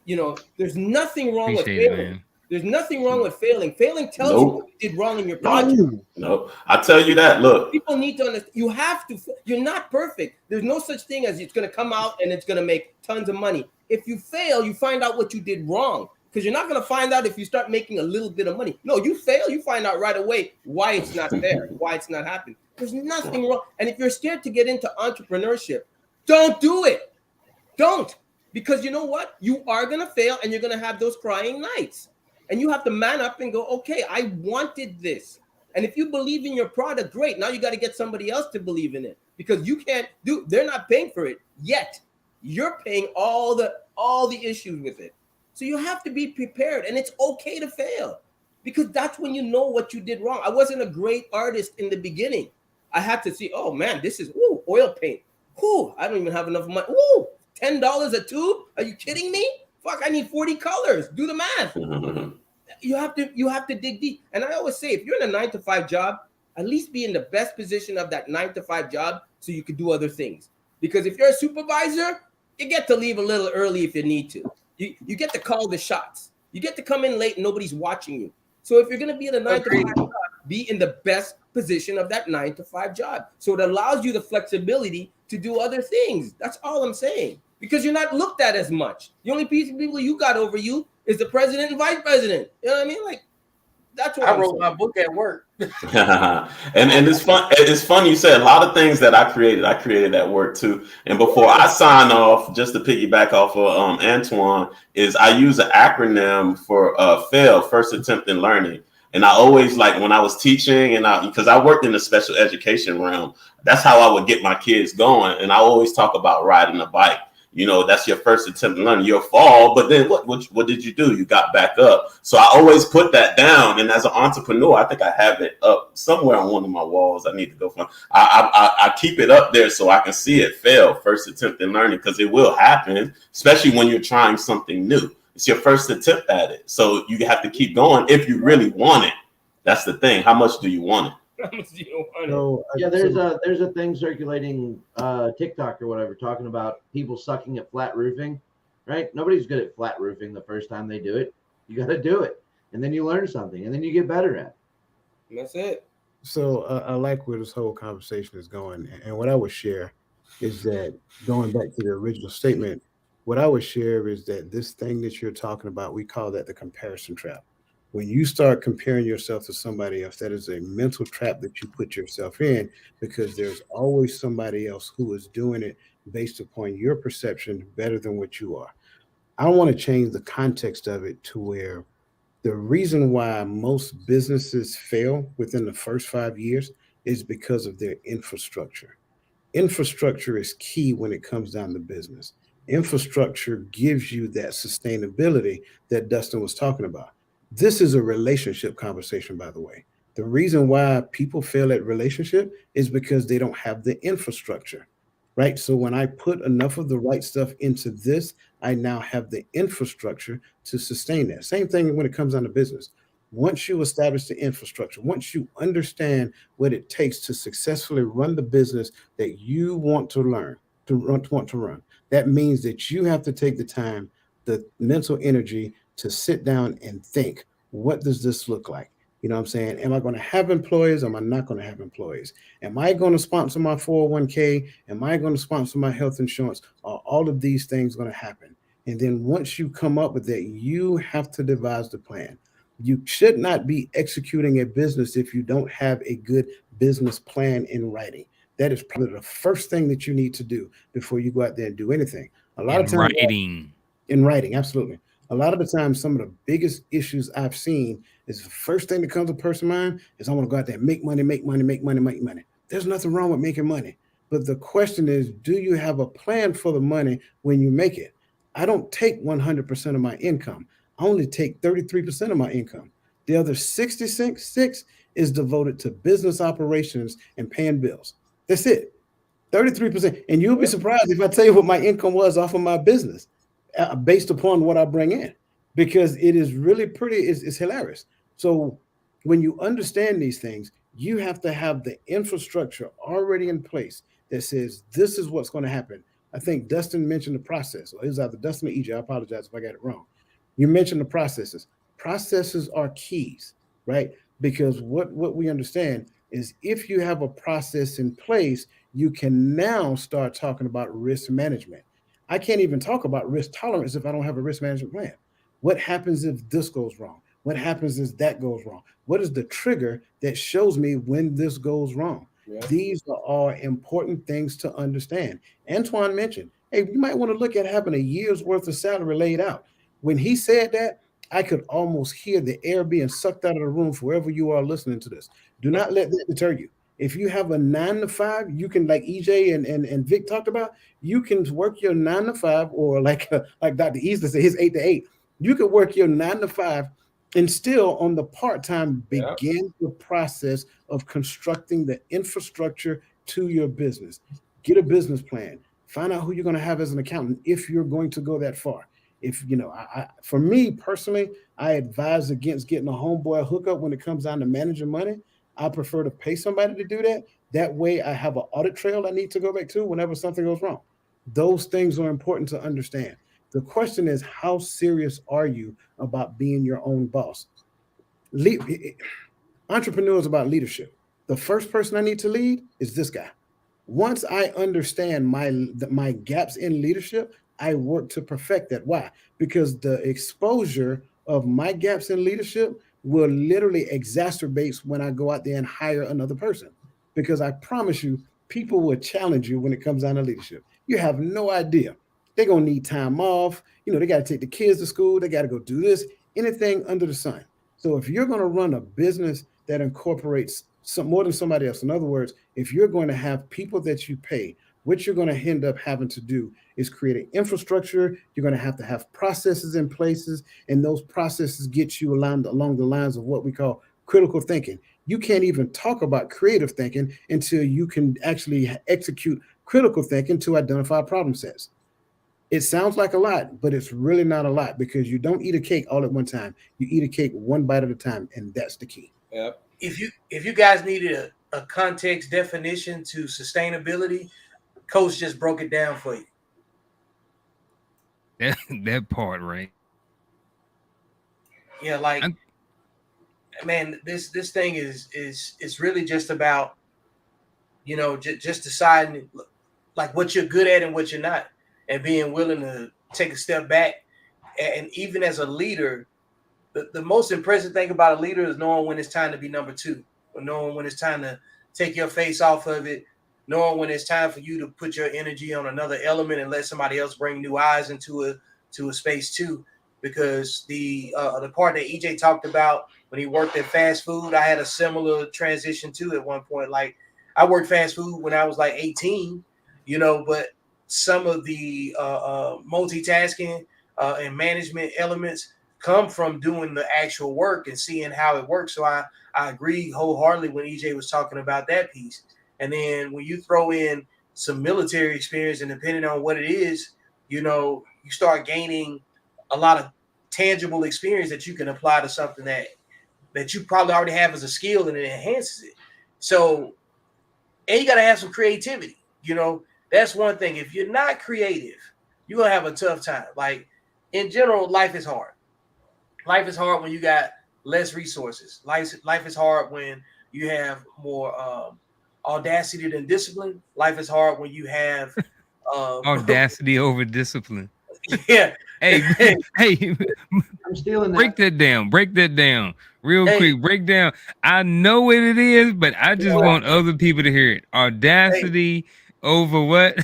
there's nothing wrong with failing. There's nothing wrong with failing. Failing tells you what you did wrong in your project. No, I tell you that. Look, people need to understand. You have to. You're not perfect. There's no such thing as it's going to come out and it's going to make tons of money. If you fail, you find out what you did wrong, because you're not going to find out if you start making a little bit of money. No, you fail, you find out right away why it's not there, why it's not happening. There's nothing wrong. And if you're scared to get into entrepreneurship, don't do it. Don't, because you know what? You are going to fail, and you're going to have those crying nights. And you have to man up and go, okay, I wanted this. And if you believe in your product, great. Now you got to get somebody else to believe in it, because you can't do, they're not paying for it yet. You're paying all the issues with it. So you have to be prepared, and it's okay to fail, because that's when you know what you did wrong. I wasn't a great artist in the beginning. I had to see, oh man, this is oil paint. I don't even have enough money. $10 a tube? Are you kidding me? Fuck, I need 40 colors. Do the math. You have to dig deep. And I always say, if you're in a 9-to-5 job, at least be in the best position of that 9-to-5 job so you could do other things. Because if you're a supervisor, you get to leave a little early if you need to. You get to call the shots. You get to come in late and nobody's watching you. So if you're going to be in a 9-to-5 job, be in the best position of that 9-to-5 job. So it allows you the flexibility to do other things. That's all I'm saying. Because you're not looked at as much. The only piece of people you got over you is the president and vice president. You know what I mean? Like, that's what I wrote my book at work. and it's fun. It's funny you said a lot of things that I created at work too. And before I sign off, just to piggyback off of Antoine, is I use an acronym for FAIL, first attempt in learning. And I always, like, when I was teaching, and because I worked in the special education realm, that's how I would get my kids going. And I always talk about riding a bike. You know, that's your first attempt to learn. You'll fall, but then what did you do? You got back up. So I always put that down. And as an entrepreneur, I think I have it up somewhere on one of my walls. I need to go find. I keep it up there so I can see it fail. First attempt in learning, because it will happen, especially when you're trying something new. It's your first attempt at it. So you have to keep going if you really want it. That's the thing. How much do you want it? Yeah, there's a thing circulating TikTok or whatever, talking about people sucking at flat roofing, right? Nobody's good at flat roofing the first time they do it. You got to do it, and then you learn something, and then you get better at it. That's it. So I like where this whole conversation is going, and what I would share is that, going back to the original statement, what I would share is that this thing that you're talking about, we call that the comparison trap. When you start comparing yourself to somebody else, that is a mental trap that you put yourself in, because there's always somebody else who is doing it based upon your perception better than what you are. I want to change the context of it to where the reason why most businesses fail within the first 5 years is because of their infrastructure. Infrastructure is key when it comes down to business. Infrastructure gives you that sustainability that Dustin was talking about. This is a relationship conversation, by the way. The reason why people fail at relationship is because they don't have the infrastructure, right? So when I put enough of the right stuff into this, I now have the infrastructure to sustain that. Same thing when it comes down to business. Once you establish the infrastructure, once you understand what it takes to successfully run the business that you want to learn, want to run, that means that you have to take the time, the mental energy, to sit down and think, what does this look like? You know what I'm saying? Am I going to have employees? Am I not going to have employees? Am I going to sponsor my 401k? Am I going to sponsor my health insurance? Are all of these things going to happen? And then once you come up with that, you have to devise the plan. You should not be executing a business if you don't have a good business plan in writing. That is probably the first thing that you need to do before you go out there and do anything. A lot of times, in writing, absolutely. A lot of the time, some of the biggest issues I've seen is the first thing that comes to a person's mind is, I want to go out there and make money, make money, make money, make money. There's nothing wrong with making money. But the question is, do you have a plan for the money when you make it? I don't take 100% of my income. I only take 33% of my income. The other 66 is devoted to business operations and paying bills. That's it. 33%. And you'll be surprised if I tell you what my income was off of my business. Based upon what I bring in, because it is really pretty, it's hilarious. So when you understand these things, you have to have the infrastructure already in place that says, this is what's going to happen. I think Dustin mentioned the process, or it was either Dustin or EJ. I apologize if I got it wrong. You mentioned the processes. Processes are keys, right? Because what we understand is, if you have a process in place, you can now start talking about risk management. I can't even talk about risk tolerance if I don't have a risk management plan. What happens if this goes wrong? What happens if that goes wrong? What is the trigger that shows me when this goes wrong? Yeah. These are all important things to understand. Antoine mentioned, hey, you might want to look at having a year's worth of salary laid out. When he said that, I could almost hear the air being sucked out of the room for wherever you are listening to this. Do not let that deter you. If you have a 9 to 5, you can, like EJ and Vic talked about, you can work your 9 to 5, or like Dr. Easley said, his 8 to 8. You could work your 9 to 5 and still on the part-time begin the process of constructing the infrastructure to your business. Get a business plan. Find out who you're going to have as an accountant if you're going to go that far. If you know, for me personally, I advise against getting a homeboy hookup when it comes down to managing money. I prefer to pay somebody to do that. That way I have an audit trail I need to go back to whenever something goes wrong. Those things are important to understand. The question is, how serious are you about being your own boss? Entrepreneur is about leadership. The first person I need to lead is this guy. Once I understand my gaps in leadership, I work to perfect that. Why? Because the exposure of my gaps in leadership will literally exacerbate when I go out there and hire another person. Because I promise you, people will challenge you when it comes down to leadership. You have no idea. They're going to need time off. You know, they got to take the kids to school. They got to go do this, anything under the sun. So if you're going to run a business that incorporates some more than somebody else, in other words, if you're going to have people that you pay, what you're going to end up having to do is create an infrastructure. You're going to have processes in places, and those processes get you along the lines of what we call critical thinking. You can't even talk about creative thinking until you can actually execute critical thinking to identify problem sets. It sounds like a lot, but it's really not a lot, because you don't eat a cake all at one time. You eat a cake one bite at a time, and that's the key. Yep. If you guys needed a context definition to sustainability, Coach just broke it down for you. That part, right? Yeah, like, man, this thing is really just about, you know, just deciding like what you're good at and what you're not, and being willing to take a step back. And even as a leader, the most impressive thing about a leader is knowing when it's time to be number two, or knowing when it's time to take your face off of it, knowing when it's time for you to put your energy on another element and let somebody else bring new eyes into a space too. Because the part that EJ talked about when he worked at fast food, I had a similar transition too at one point. Like, I worked fast food when I was like 18, you know, but some of the multitasking and management elements come from doing the actual work and seeing how it works. So I agree wholeheartedly when EJ was talking about that piece. And then when you throw in some military experience, and depending on what it is, you know, you start gaining a lot of tangible experience that you can apply to something that you probably already have as a skill, and it enhances it. So, and you got to have some creativity. You know, that's one thing. If you're not creative, you're going to have a tough time. Like, in general, life is hard. Life is hard when you got less resources. Life is hard when you have more audacity than discipline. Life is hard when you have audacity over discipline. Yeah. Hey, I'm stealing that. Break that down real quick. Break down. I know what it is, but I just want other people to hear it. Audacity over what?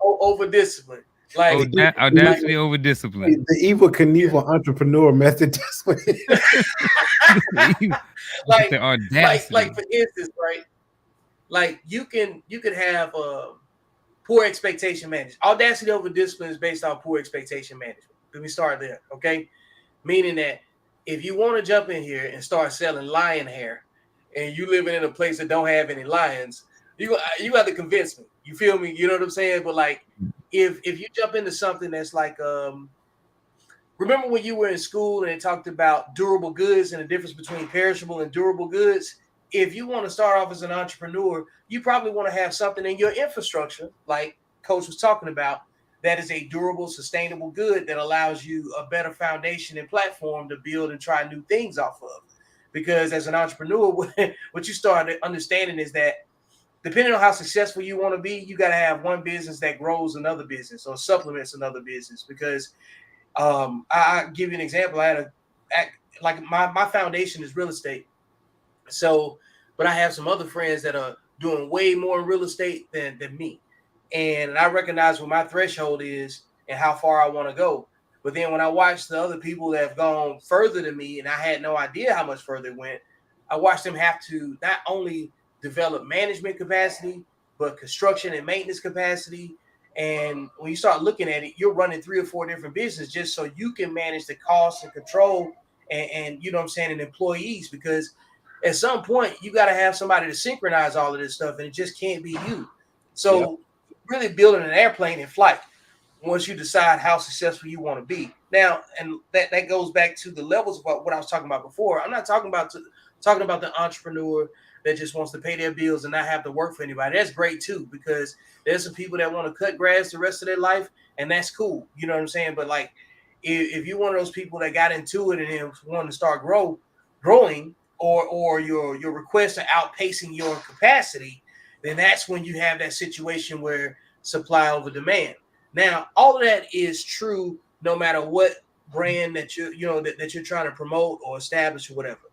Over discipline. Like audacity over discipline. The evil Knievel entrepreneur method. like the audacity. Like for instance, right? Like you can have poor expectation management. Audacity over discipline is based on poor expectation management. Let me start there, okay? Meaning that if you want to jump in here and start selling lion hair, and you living in a place that don't have any lions, you have to convince me. You feel me? You know what I'm saying? But like, if you jump into something that's like, remember when you were in school and they talked about durable goods and the difference between perishable and durable goods? If you want to start off as an entrepreneur, you probably want to have something in your infrastructure, like Coach was talking about, that is a durable, sustainable good that allows you a better foundation and platform to build and try new things off of. Because as an entrepreneur, what you start understanding is that depending on how successful you want to be, you got to have one business that grows another business or supplements another business. Because I give you an example. I had my foundation is real estate. So, but I have some other friends that are doing way more in real estate than me. And I recognize what my threshold is and how far I want to go. But then when I watch the other people that have gone further than me, and I had no idea how much further it went, I watched them have to not only develop management capacity, but construction and maintenance capacity. And when you start looking at it, you're running 3 or 4 different businesses just so you can manage the costs and control and you know what I'm saying, and employees, because at some point you got to have somebody to synchronize all of this stuff, and it just can't be you. So really building an airplane in flight once you decide how successful you want to be. Now, and that goes back to the levels of what I was talking about before. I'm not talking about the entrepreneur that just wants to pay their bills and not have to work for anybody. That's great too, because there's some people that want to cut grass the rest of their life, and that's cool. You know what I'm saying? But like, if you're one of those people that got into it and then want to start growing, or your requests are outpacing your capacity, then that's when you have that situation where supply over demand. Now, all of that is true no matter what brand that you're trying to promote or establish or whatever.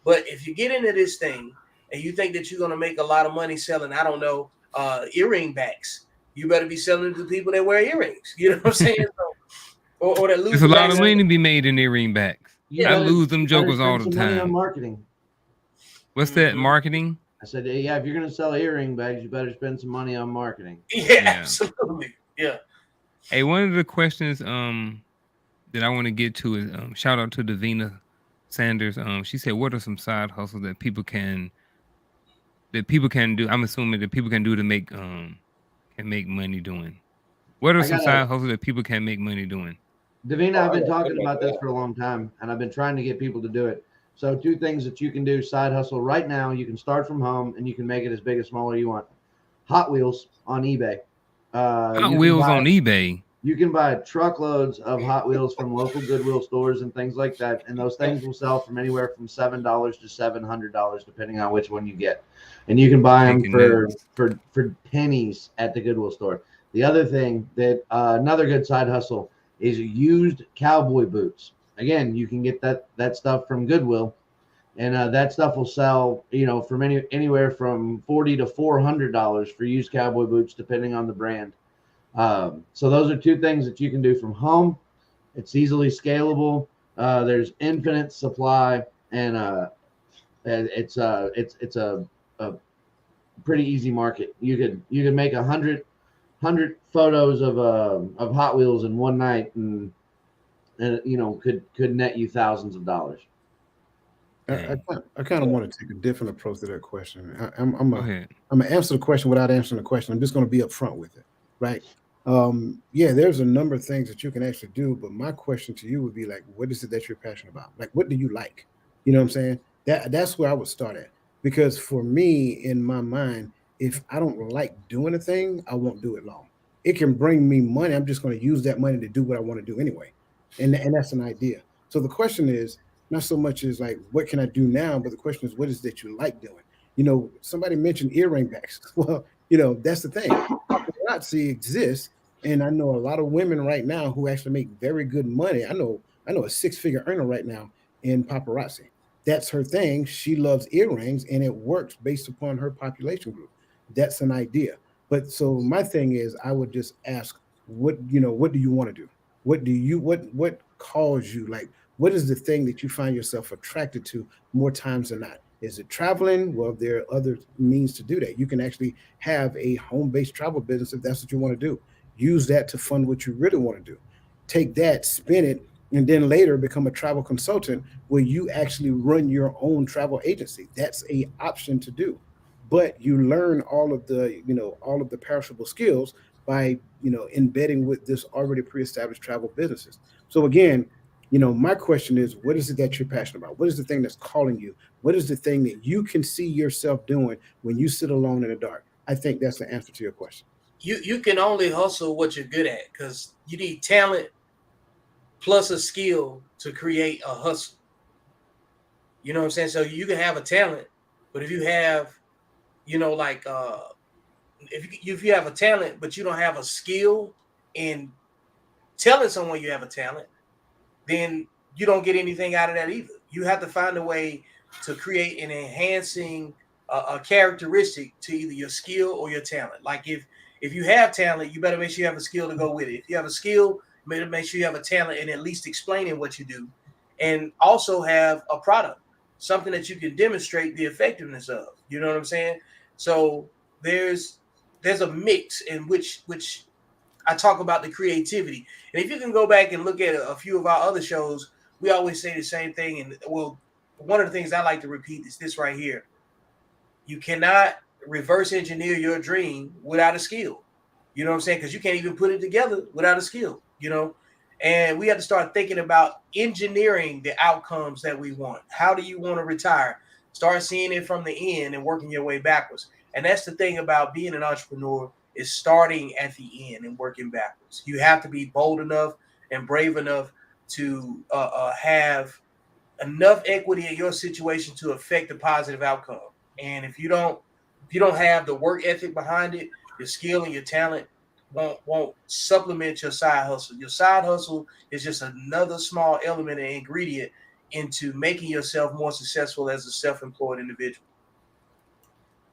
But if you get into this thing and you think that you're going to make a lot of money selling, I don't know, earring backs, you better be selling to people that wear earrings. You know what I'm saying? Or that lose. There's a lot of money to be made in earring backs. I lose them jokers all the money on time. marketing. What's that, marketing? I said, yeah, if you're going to sell earring bags, you better spend some money on marketing. Yeah, absolutely. Yeah. Hey, one of the questions that I want to get to is shout out to Davina Sanders. She said, what are some side hustles that people can do? I'm assuming that people can do to make money doing. What are some side hustles that people can make money doing? Davina, I've been talking about this for a long time, and I've been trying to get people to do it. So 2 things that you can do, side hustle right now. You can start from home, and you can make it as big or small as you want. Hot Wheels on eBay. Hot Wheels on eBay. You can buy truckloads of Hot Wheels from local Goodwill stores and things like that, and those things will sell from anywhere from $7 to $700, depending on which one you get. And you can buy them for pennies at the Goodwill store. The other thing that another good side hustle is used cowboy boots. Again, you can get that stuff from Goodwill, and that stuff will sell, from anywhere from $40 to $400 for used cowboy boots, depending on the brand. So those are 2 things that you can do from home. It's easily scalable. There's infinite supply, and it's a pretty easy market. You could make 100 photos of Hot Wheels in one night, and could net you thousands of dollars. I kind of want to take a different approach to that question. I'm gonna answer the question without answering the question. I'm just going to be upfront with it, right? There's a number of things that you can actually do, but my question to you would be like, what is it that you're passionate about? Like, what do you like? You know what I'm saying? That's where I would start at, because for me, in my mind, if I don't like doing a thing, I won't do it long. It can bring me money. I'm just going to use that money to do what I want to do anyway, and that's an idea. So the question is not so much as like, what can I do now, but the question is, what is that you like doing? Somebody mentioned earring backs. Well, that's the thing. Paparazzi exists, and I know a lot of women right now who actually make very good money. I know a 6-figure earner right now in paparazzi. That's her thing. She loves earrings, and it works based upon her population group. That's an idea. But so my thing is, I would just ask, what do you want to do? What calls you? Like, what is the thing that you find yourself attracted to more times than not? Is it traveling? Well, there are other means to do that. You can actually have a home-based travel business if that's what you want to do. Use that to fund what you really want to do. Take that, spin it, and then later become a travel consultant where you actually run your own travel agency. That's an option to do. But you learn all of the perishable skills by, embedding with this already pre-established travel businesses. So again, my question is, what is it that you're passionate about? What is the thing that's calling you? What is the thing that you can see yourself doing when you sit alone in the dark? I think that's the answer to your question. You can only hustle what you're good at, because you need talent plus a skill to create a hustle. You know what I'm saying? So you can have a talent, but if you have, if you have a talent, but you don't have a skill in telling someone you have a talent, then you don't get anything out of that either. You have to find a way to create an enhancing a characteristic to either your skill or your talent. Like if you have talent, you better make sure you have a skill to go with it. If you have a skill, you better make sure you have a talent in at least explaining what you do, and also have a product. something that you can demonstrate the effectiveness of. You know what I'm saying? So there's a mix in which I talk about the creativity. And if you can go back and look at a few of our other shows, we always say the same thing. And well, one of the things I like to repeat is this right here. You cannot reverse engineer your dream without a skill. You know what I'm saying? Because you can't even put it together without a skill, you know? And we have to start thinking about engineering the outcomes that we want. How do you want to retire? Start seeing it from the end and working your way backwards. And that's the thing about being an entrepreneur, is starting at the end and working backwards. You have to be bold enough and brave enough to have enough equity in your situation to affect the positive outcome. And if you don't have the work ethic behind it, your skill and your talent won't supplement your side hustle. Your side hustle is just another small element and ingredient into making yourself more successful as a self-employed individual.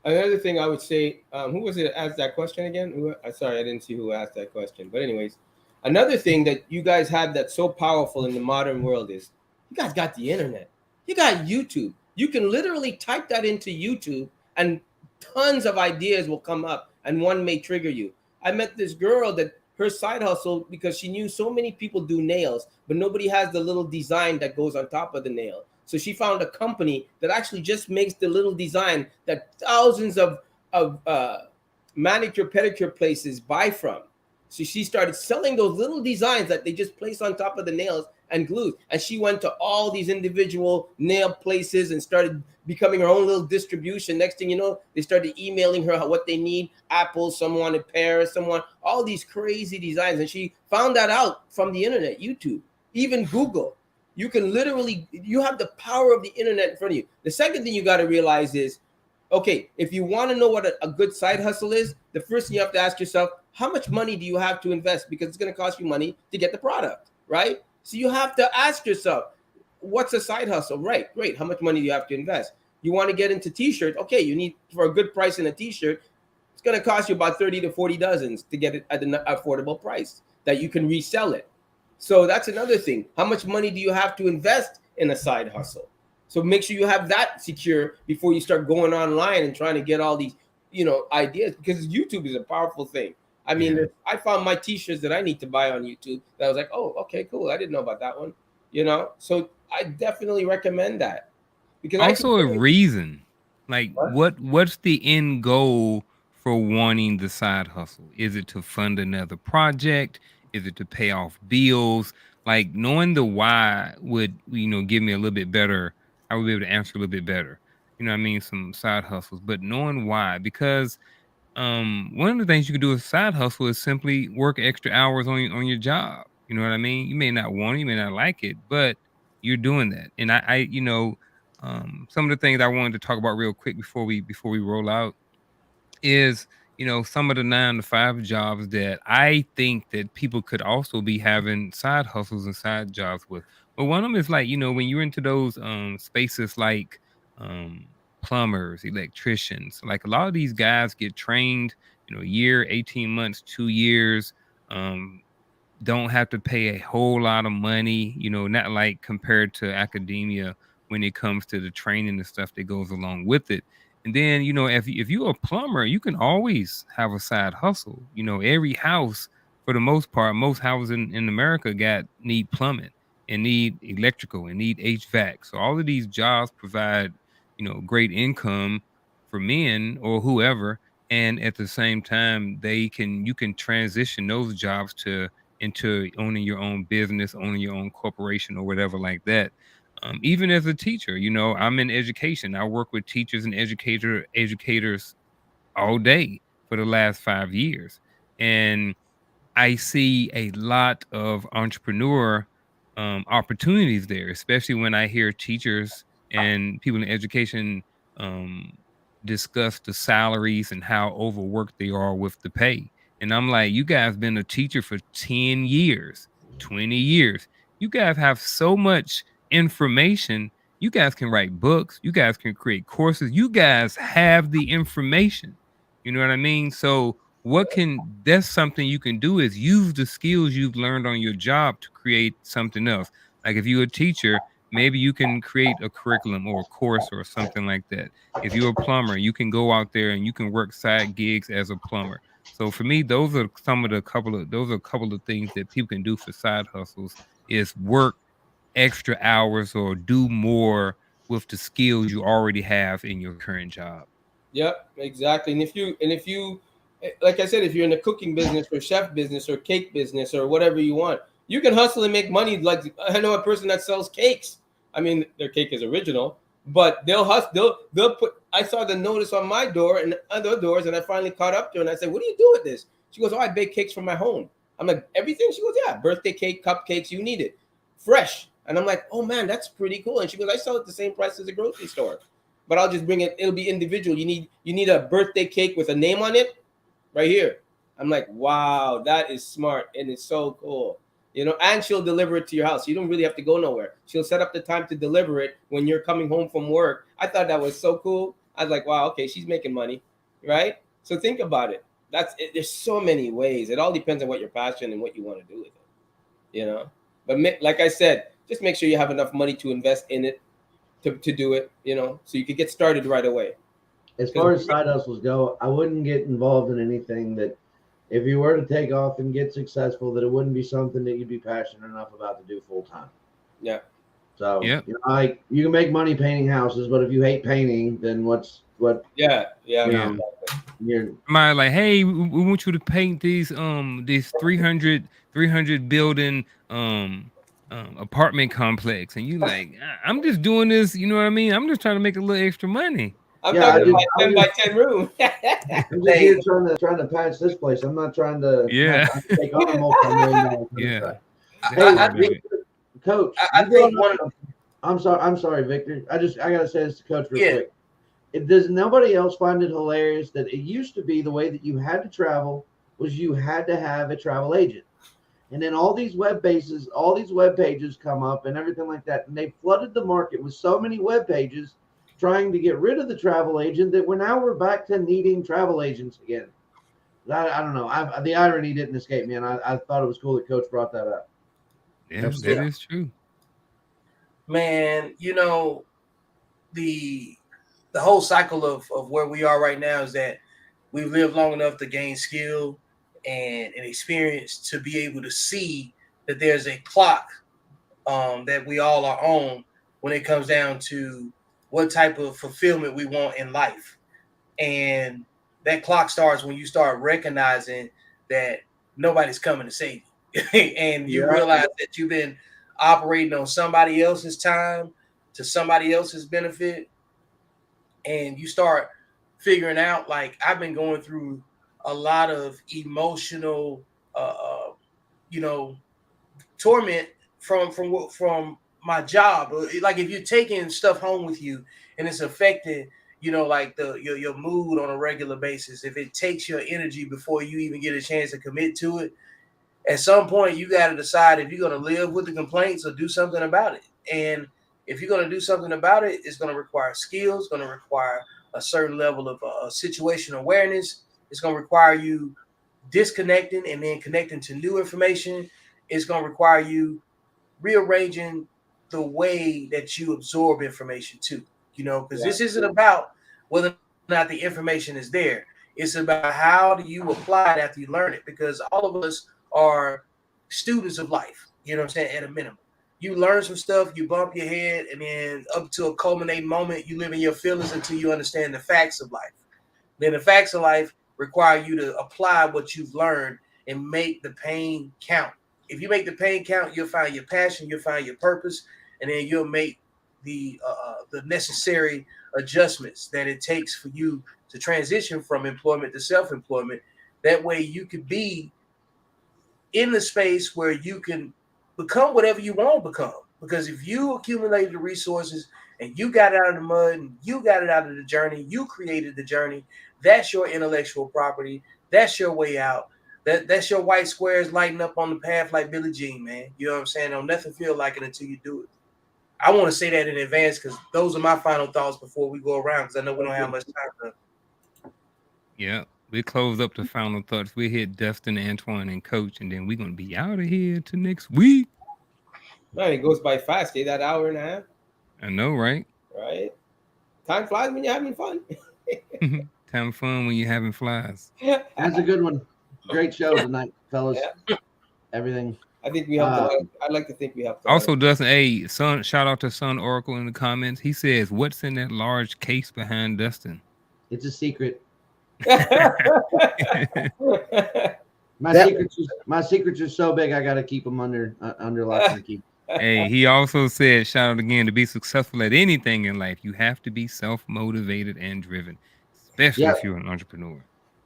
Another thing I would say, who was it that asked that question again? Sorry, I didn't see who asked that question. But anyways, another thing that you guys have that's so powerful in the modern world is you guys got the internet. You got YouTube. You can literally type that into YouTube and tons of ideas will come up and one may trigger you. I met this girl that her side hustle, because she knew so many people do nails, but nobody has the little design that goes on top of the nail. So she found a company that actually just makes the little design that thousands of manicure pedicure places buy from. So she started selling those little designs that they just place on top of the nails and glue. And she went to all these individual nail places and started becoming her own little distribution. Next thing you know, they started emailing her what they need. Apples, some wanted pears, someone, all these crazy designs. And she found that out from the internet, YouTube, even Google. You can literally, you have the power of the internet in front of you. The second thing you got to realize is, okay, if you want to know what a good side hustle is, the first thing you have to ask yourself, how much money do you have to invest? Because it's going to cost you money to get the product, right? So you have to ask yourself, what's a side hustle? Right, great. How much money do you have to invest? You want to get into t-shirts? Okay, you need, for a good price in a t-shirt, it's going to cost you about 30 to 40 dozens to get it at an affordable price that you can resell it. So that's another thing. How much money do you have to invest in a side hustle? So make sure you have that secure before you start going online and trying to get all these, ideas, because YouTube is a powerful thing. I mean, I found my t-shirts that I need to buy on YouTube that I was like, oh, okay, cool. I didn't know about that one, So I definitely recommend that. Because also a reason, like what's the end goal for wanting the side hustle? Is it to fund another project? Is it to pay off bills? Like knowing the why would, give me a little bit better. I would be able to answer a little bit better. You know what I mean? Some side hustles, but knowing why, because one of the things you can do with side hustle is simply work extra hours on your job. You know what I mean? You may not want it, you may not like it, but you're doing that. And I some of the things I wanted to talk about real quick before we roll out is, some of the 9 to 5 jobs that I think that people could also be having side hustles and side jobs with. But one of them is like, when you're into those spaces like plumbers, electricians, like a lot of these guys get trained, a year, 18 months, 2 years, don't have to pay a whole lot of money, not like compared to academia when it comes to the training and stuff that goes along with it. And then, if you're a plumber, you can always have a side hustle. Every house, for the most part, most houses in America need plumbing and need electrical and need HVAC. So all of these jobs provide, great income for men or whoever. And at the same time, you can transition those jobs into owning your own business, owning your own corporation or whatever like that. Even as a teacher, I'm in education. I work with teachers and educators all day for the last 5 years. And I see a lot of entrepreneur opportunities there, especially when I hear teachers and people in education um, discuss the salaries and how overworked they are with the pay. And I'm like, you guys been a teacher for 10 years, 20 years. You guys have so much information. You guys can write books. You guys can create courses. You guys have the information. You know what I mean? So that's something you can do is use the skills you've learned on your job to create something else. Like if you're a teacher, maybe you can create a curriculum or a course or something like that. If you're a plumber, you can go out there and you can work side gigs as a plumber. So for me, those are a couple of things that people can do for side hustles, is work extra hours or do more with the skills you already have in your current job. Yep, exactly. And if you, like I said, if you're in the cooking business or chef business or cake business or whatever you want, you can hustle and make money. Like I know a person that sells cakes. I mean, their cake is original, but they'll hustle. They'll put. I saw the notice on my door and other doors, and I finally caught up to her and I said, "What do you do with this?" She goes, "Oh, I bake cakes for my home." I'm like, "Everything?" She goes, "Yeah, birthday cake, cupcakes, you need it, fresh." And I'm like, "Oh man, that's pretty cool." And she goes, "I sell it the same price as a grocery store, but I'll just bring it. It'll be individual. You need a birthday cake with a name on it, right here." I'm like, "Wow, that is smart and it's so cool." And she'll deliver it to your house. You don't really have to go nowhere. She'll set up the time to deliver it when you're coming home from work. I thought that was so cool. I was like, wow, okay, she's making money, right? So think about it. There's so many ways. It all depends on what your passion and what you want to do with it, But like I said, just make sure you have enough money to invest in it, to do it, so you could get started right away. As far as side hustles go, I wouldn't get involved in anything that, if you were to take off and get successful, that it wouldn't be something that you'd be passionate enough about to do full time. Yeah. So, like you can make money painting houses, but if you hate painting, then what? Yeah. You're like, hey, we want you to paint these 300 building apartment complex, and you like, I'm just doing this, you know what I mean? I'm just trying to make a little extra money. I'm talking about 10 by 10 room. I'm just here trying to patch this place. I'm not trying to take on a multi-million-dollar contract. Hey, Coach, I'm sorry, Victor. I gotta say this to Coach real quick. Does nobody else find it hilarious that it used to be the way that you had to travel was you had to have a travel agent, and then all these web pages come up and everything like that, and they flooded the market with so many web pages trying to get rid of the travel agent that we're back to needing travel agents again. I don't know. The irony didn't escape me, and I thought it was cool that Coach brought that up. Yeah, that is true. Man, the whole cycle of where we are right now is that we've lived long enough to gain skill and experience to be able to see that there's a clock that we all are on when it comes down to what type of fulfillment we want in life. And that clock starts when you start recognizing that nobody's coming to save you. And you realize that you've been operating on somebody else's time to somebody else's benefit. And you start figuring out, like, I've been going through a lot of emotional, torment from my job. Like, if you're taking stuff home with you and it's affecting, like your mood on a regular basis, if it takes your energy before you even get a chance to commit to it, at some point you got to decide if you're going to live with the complaints or do something about it. And if you're going to do something about it, it's going to require skills, going to require a certain level of situational awareness. It's going to require you disconnecting and then connecting to new information. It's going to require you rearranging the way that you absorb information too, because this isn't about whether or not the information is there. It's about how do you apply it after you learn it, because all of us are students of life, at a minimum. You learn some stuff, you bump your head, and then up to a culminating moment, you live in your feelings until you understand the facts of life. Then the facts of life require you to apply what you've learned and make the pain count. If you make the pain count, you'll find your passion, you'll find your purpose, and then you'll make the necessary adjustments that it takes for you to transition from employment to self-employment. That way you could be in the space where you can become whatever you want to become. Because if you accumulated the resources and you got it out of the mud and you got it out of the journey, you created the journey, that's your intellectual property. That's your way out. That's your white squares lighting up on the path like Billie Jean, man. You know what I'm saying? Don't nothing feel like it until you do it. I want to say that in advance because those are my final thoughts before we go around, because I know we don't have much time. Yeah, we close up the final thoughts. We hit Dustin, Antoine, and Coach, and then we're going to be out of here till next week. Man, it goes by fast. That hour and a half. I know, right? Right. Time flies when you're having fun. Having fun when you're having flies. That's a good one. Great show tonight, fellas. Yeah. Everything. I think we helped a lot. I'd like to think we helped a lot. Also, Dustin, hey, son, shout out to Son Oracle in the comments. He says, "What's in that large case behind Dustin?" It's a secret. My secrets are so big. I got to keep them under lock and key. Hey, he also said, shout out again, to be successful at anything in life, you have to be self-motivated and driven, especially if you're an entrepreneur.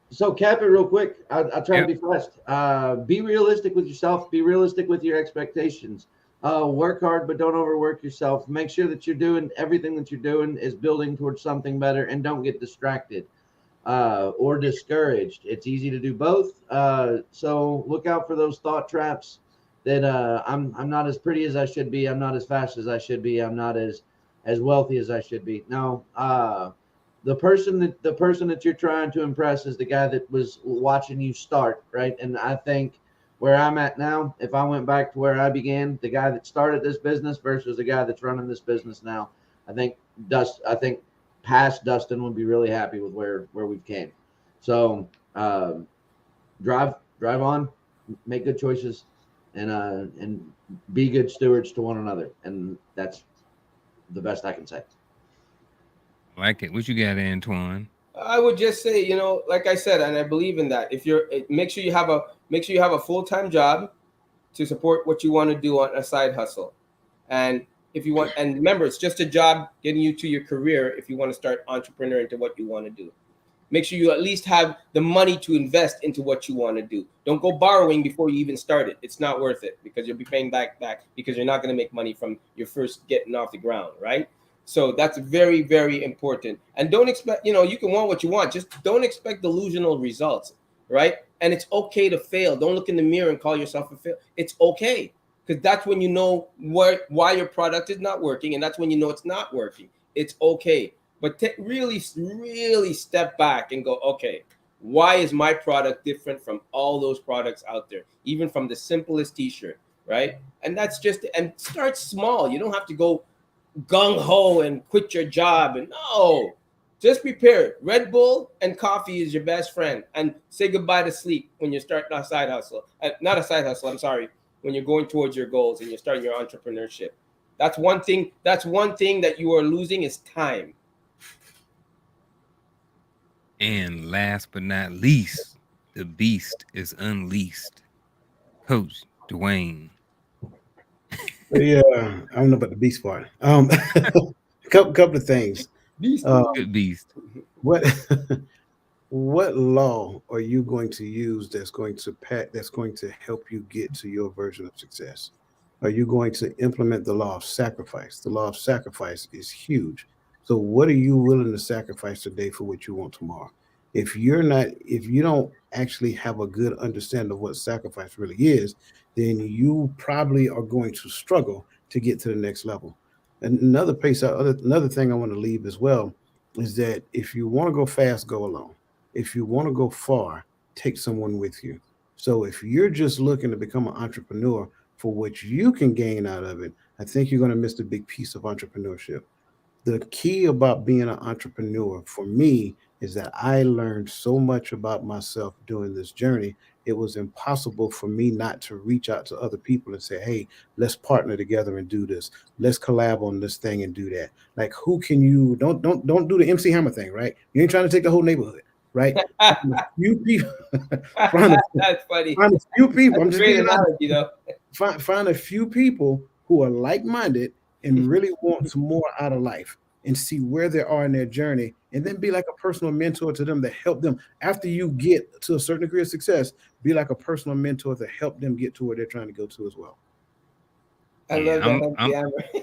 So cap it real quick. I'll try to be fast. Be realistic with yourself. Be realistic with your expectations. Work hard, but don't overwork yourself. Make sure that you're doing everything that you're doing is building towards something better, and don't get distracted or discouraged. It's easy to do both. So look out for those thought traps that I'm not as pretty as I should be. I'm not as fast as I should be. I'm not as wealthy as I should be. No, the person that you're trying to impress is the guy that was watching you start, right? And I think where I'm at now, if I went back to where I began, the guy that started this business versus the guy that's running this business now, I think past Dustin would be really happy with where we've came. So drive on, make good choices, and be good stewards to one another. And that's the best I can say. Like it. What you got, Antoine? I would just say, like I said, and I believe in that. Make sure you have a full-time job to support what you want to do on a side hustle. And if you want, and remember, it's just a job getting you to your career. If you want to start entrepreneur into what you want to do, make sure you at least have the money to invest into what you want to do. Don't go borrowing before you even start it. It's not worth it, because you'll be paying back because you're not going to make money from your first getting off the ground, right? So that's very, very important. And don't expect, you can want what you want. Just don't expect delusional results, right? And it's okay to fail. Don't look in the mirror and call yourself a fail. It's okay, because that's when you know why your product is not working, and that's when you know it's not working. It's okay. But really, really step back and go, okay, why is my product different from all those products out there, even from the simplest t-shirt, right? And that's and start small. You don't have to go gung-ho and quit your job. And no, just prepare. Red Bull and coffee is your best friend. And say goodbye to sleep when you're starting a side hustle. Not a side hustle, I'm sorry. When you're going towards your goals and you're starting your entrepreneurship. That's one thing that you are losing is time. And last but not least, the beast is unleashed. Coach Dwayne. Yeah, I don't know about the beast part. Couple of things. Beast. Good beast. What law are you going to use that's going to help you get to your version of success? Are you going to implement the law of sacrifice? The law of sacrifice is huge. So what are you willing to sacrifice today for what you want tomorrow? If you don't actually have a good understanding of what sacrifice really is, then you probably are going to struggle to get to the next level. And another thing I want to leave as well is that if you want to go fast, go alone. If you want to go far, take someone with you. So if you're just looking to become an entrepreneur for what you can gain out of it, I think you're going to miss the big piece of entrepreneurship. The key about being an entrepreneur for me is that I learned so much about myself during this journey. It was impossible for me not to reach out to other people and say, hey, let's partner together and do this. Let's collab on this thing and do that. Like, who can you don't do the MC Hammer thing, right? You ain't trying to take the whole neighborhood, right? Find a few people. That's funny. Find a few people. I'm just great analogy, though. Find a few people who are like-minded and really want some more out of life, and see where they are in their journey, and then be like a personal mentor to them to help them. After you get to a certain degree of success, be like a personal mentor to help them get to where they're trying to go to as well. I love that.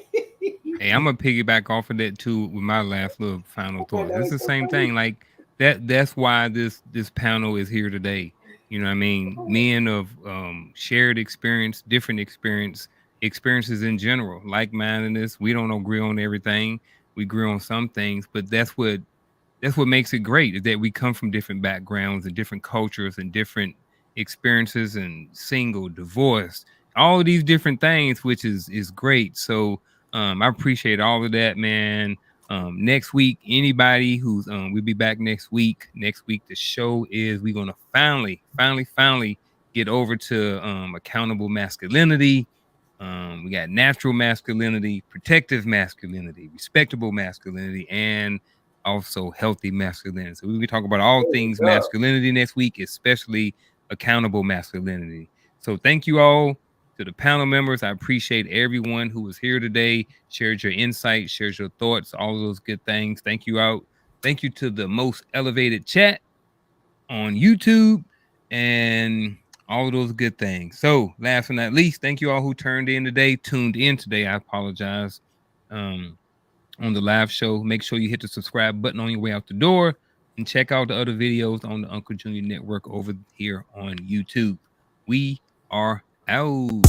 Hey, I'm gonna piggyback off of that too with my last little final thought. It's the same thing. Like that's why this panel is here today. You know what I mean? Men of shared experience, different experiences in general, like-mindedness. We don't agree on everything. We agree on some things, but that's what makes it great, is that we come from different backgrounds and different cultures and different experiences, and single, divorced, all of these different things, which is great. So I appreciate all of that, man. Next week, anybody who's we'll be back next week. Next week, the show is we're gonna finally get over to accountable masculinity. We got natural masculinity, protective masculinity, respectable masculinity, and also healthy masculinity. So we'll be talking about all things masculinity next week, especially accountable masculinity. So thank you all to the panel members. I appreciate everyone who was here today, shared your insights, shared your thoughts, all of those good things. Thank you out. Thank you to the Most Elevated Chat on YouTube and all of those good things. So last but not least, thank you all who tuned in today. I apologize. On the live show, make sure you hit the subscribe button on your way out the door and check out the other videos on the Uncle Junior Network over here on YouTube. We are out.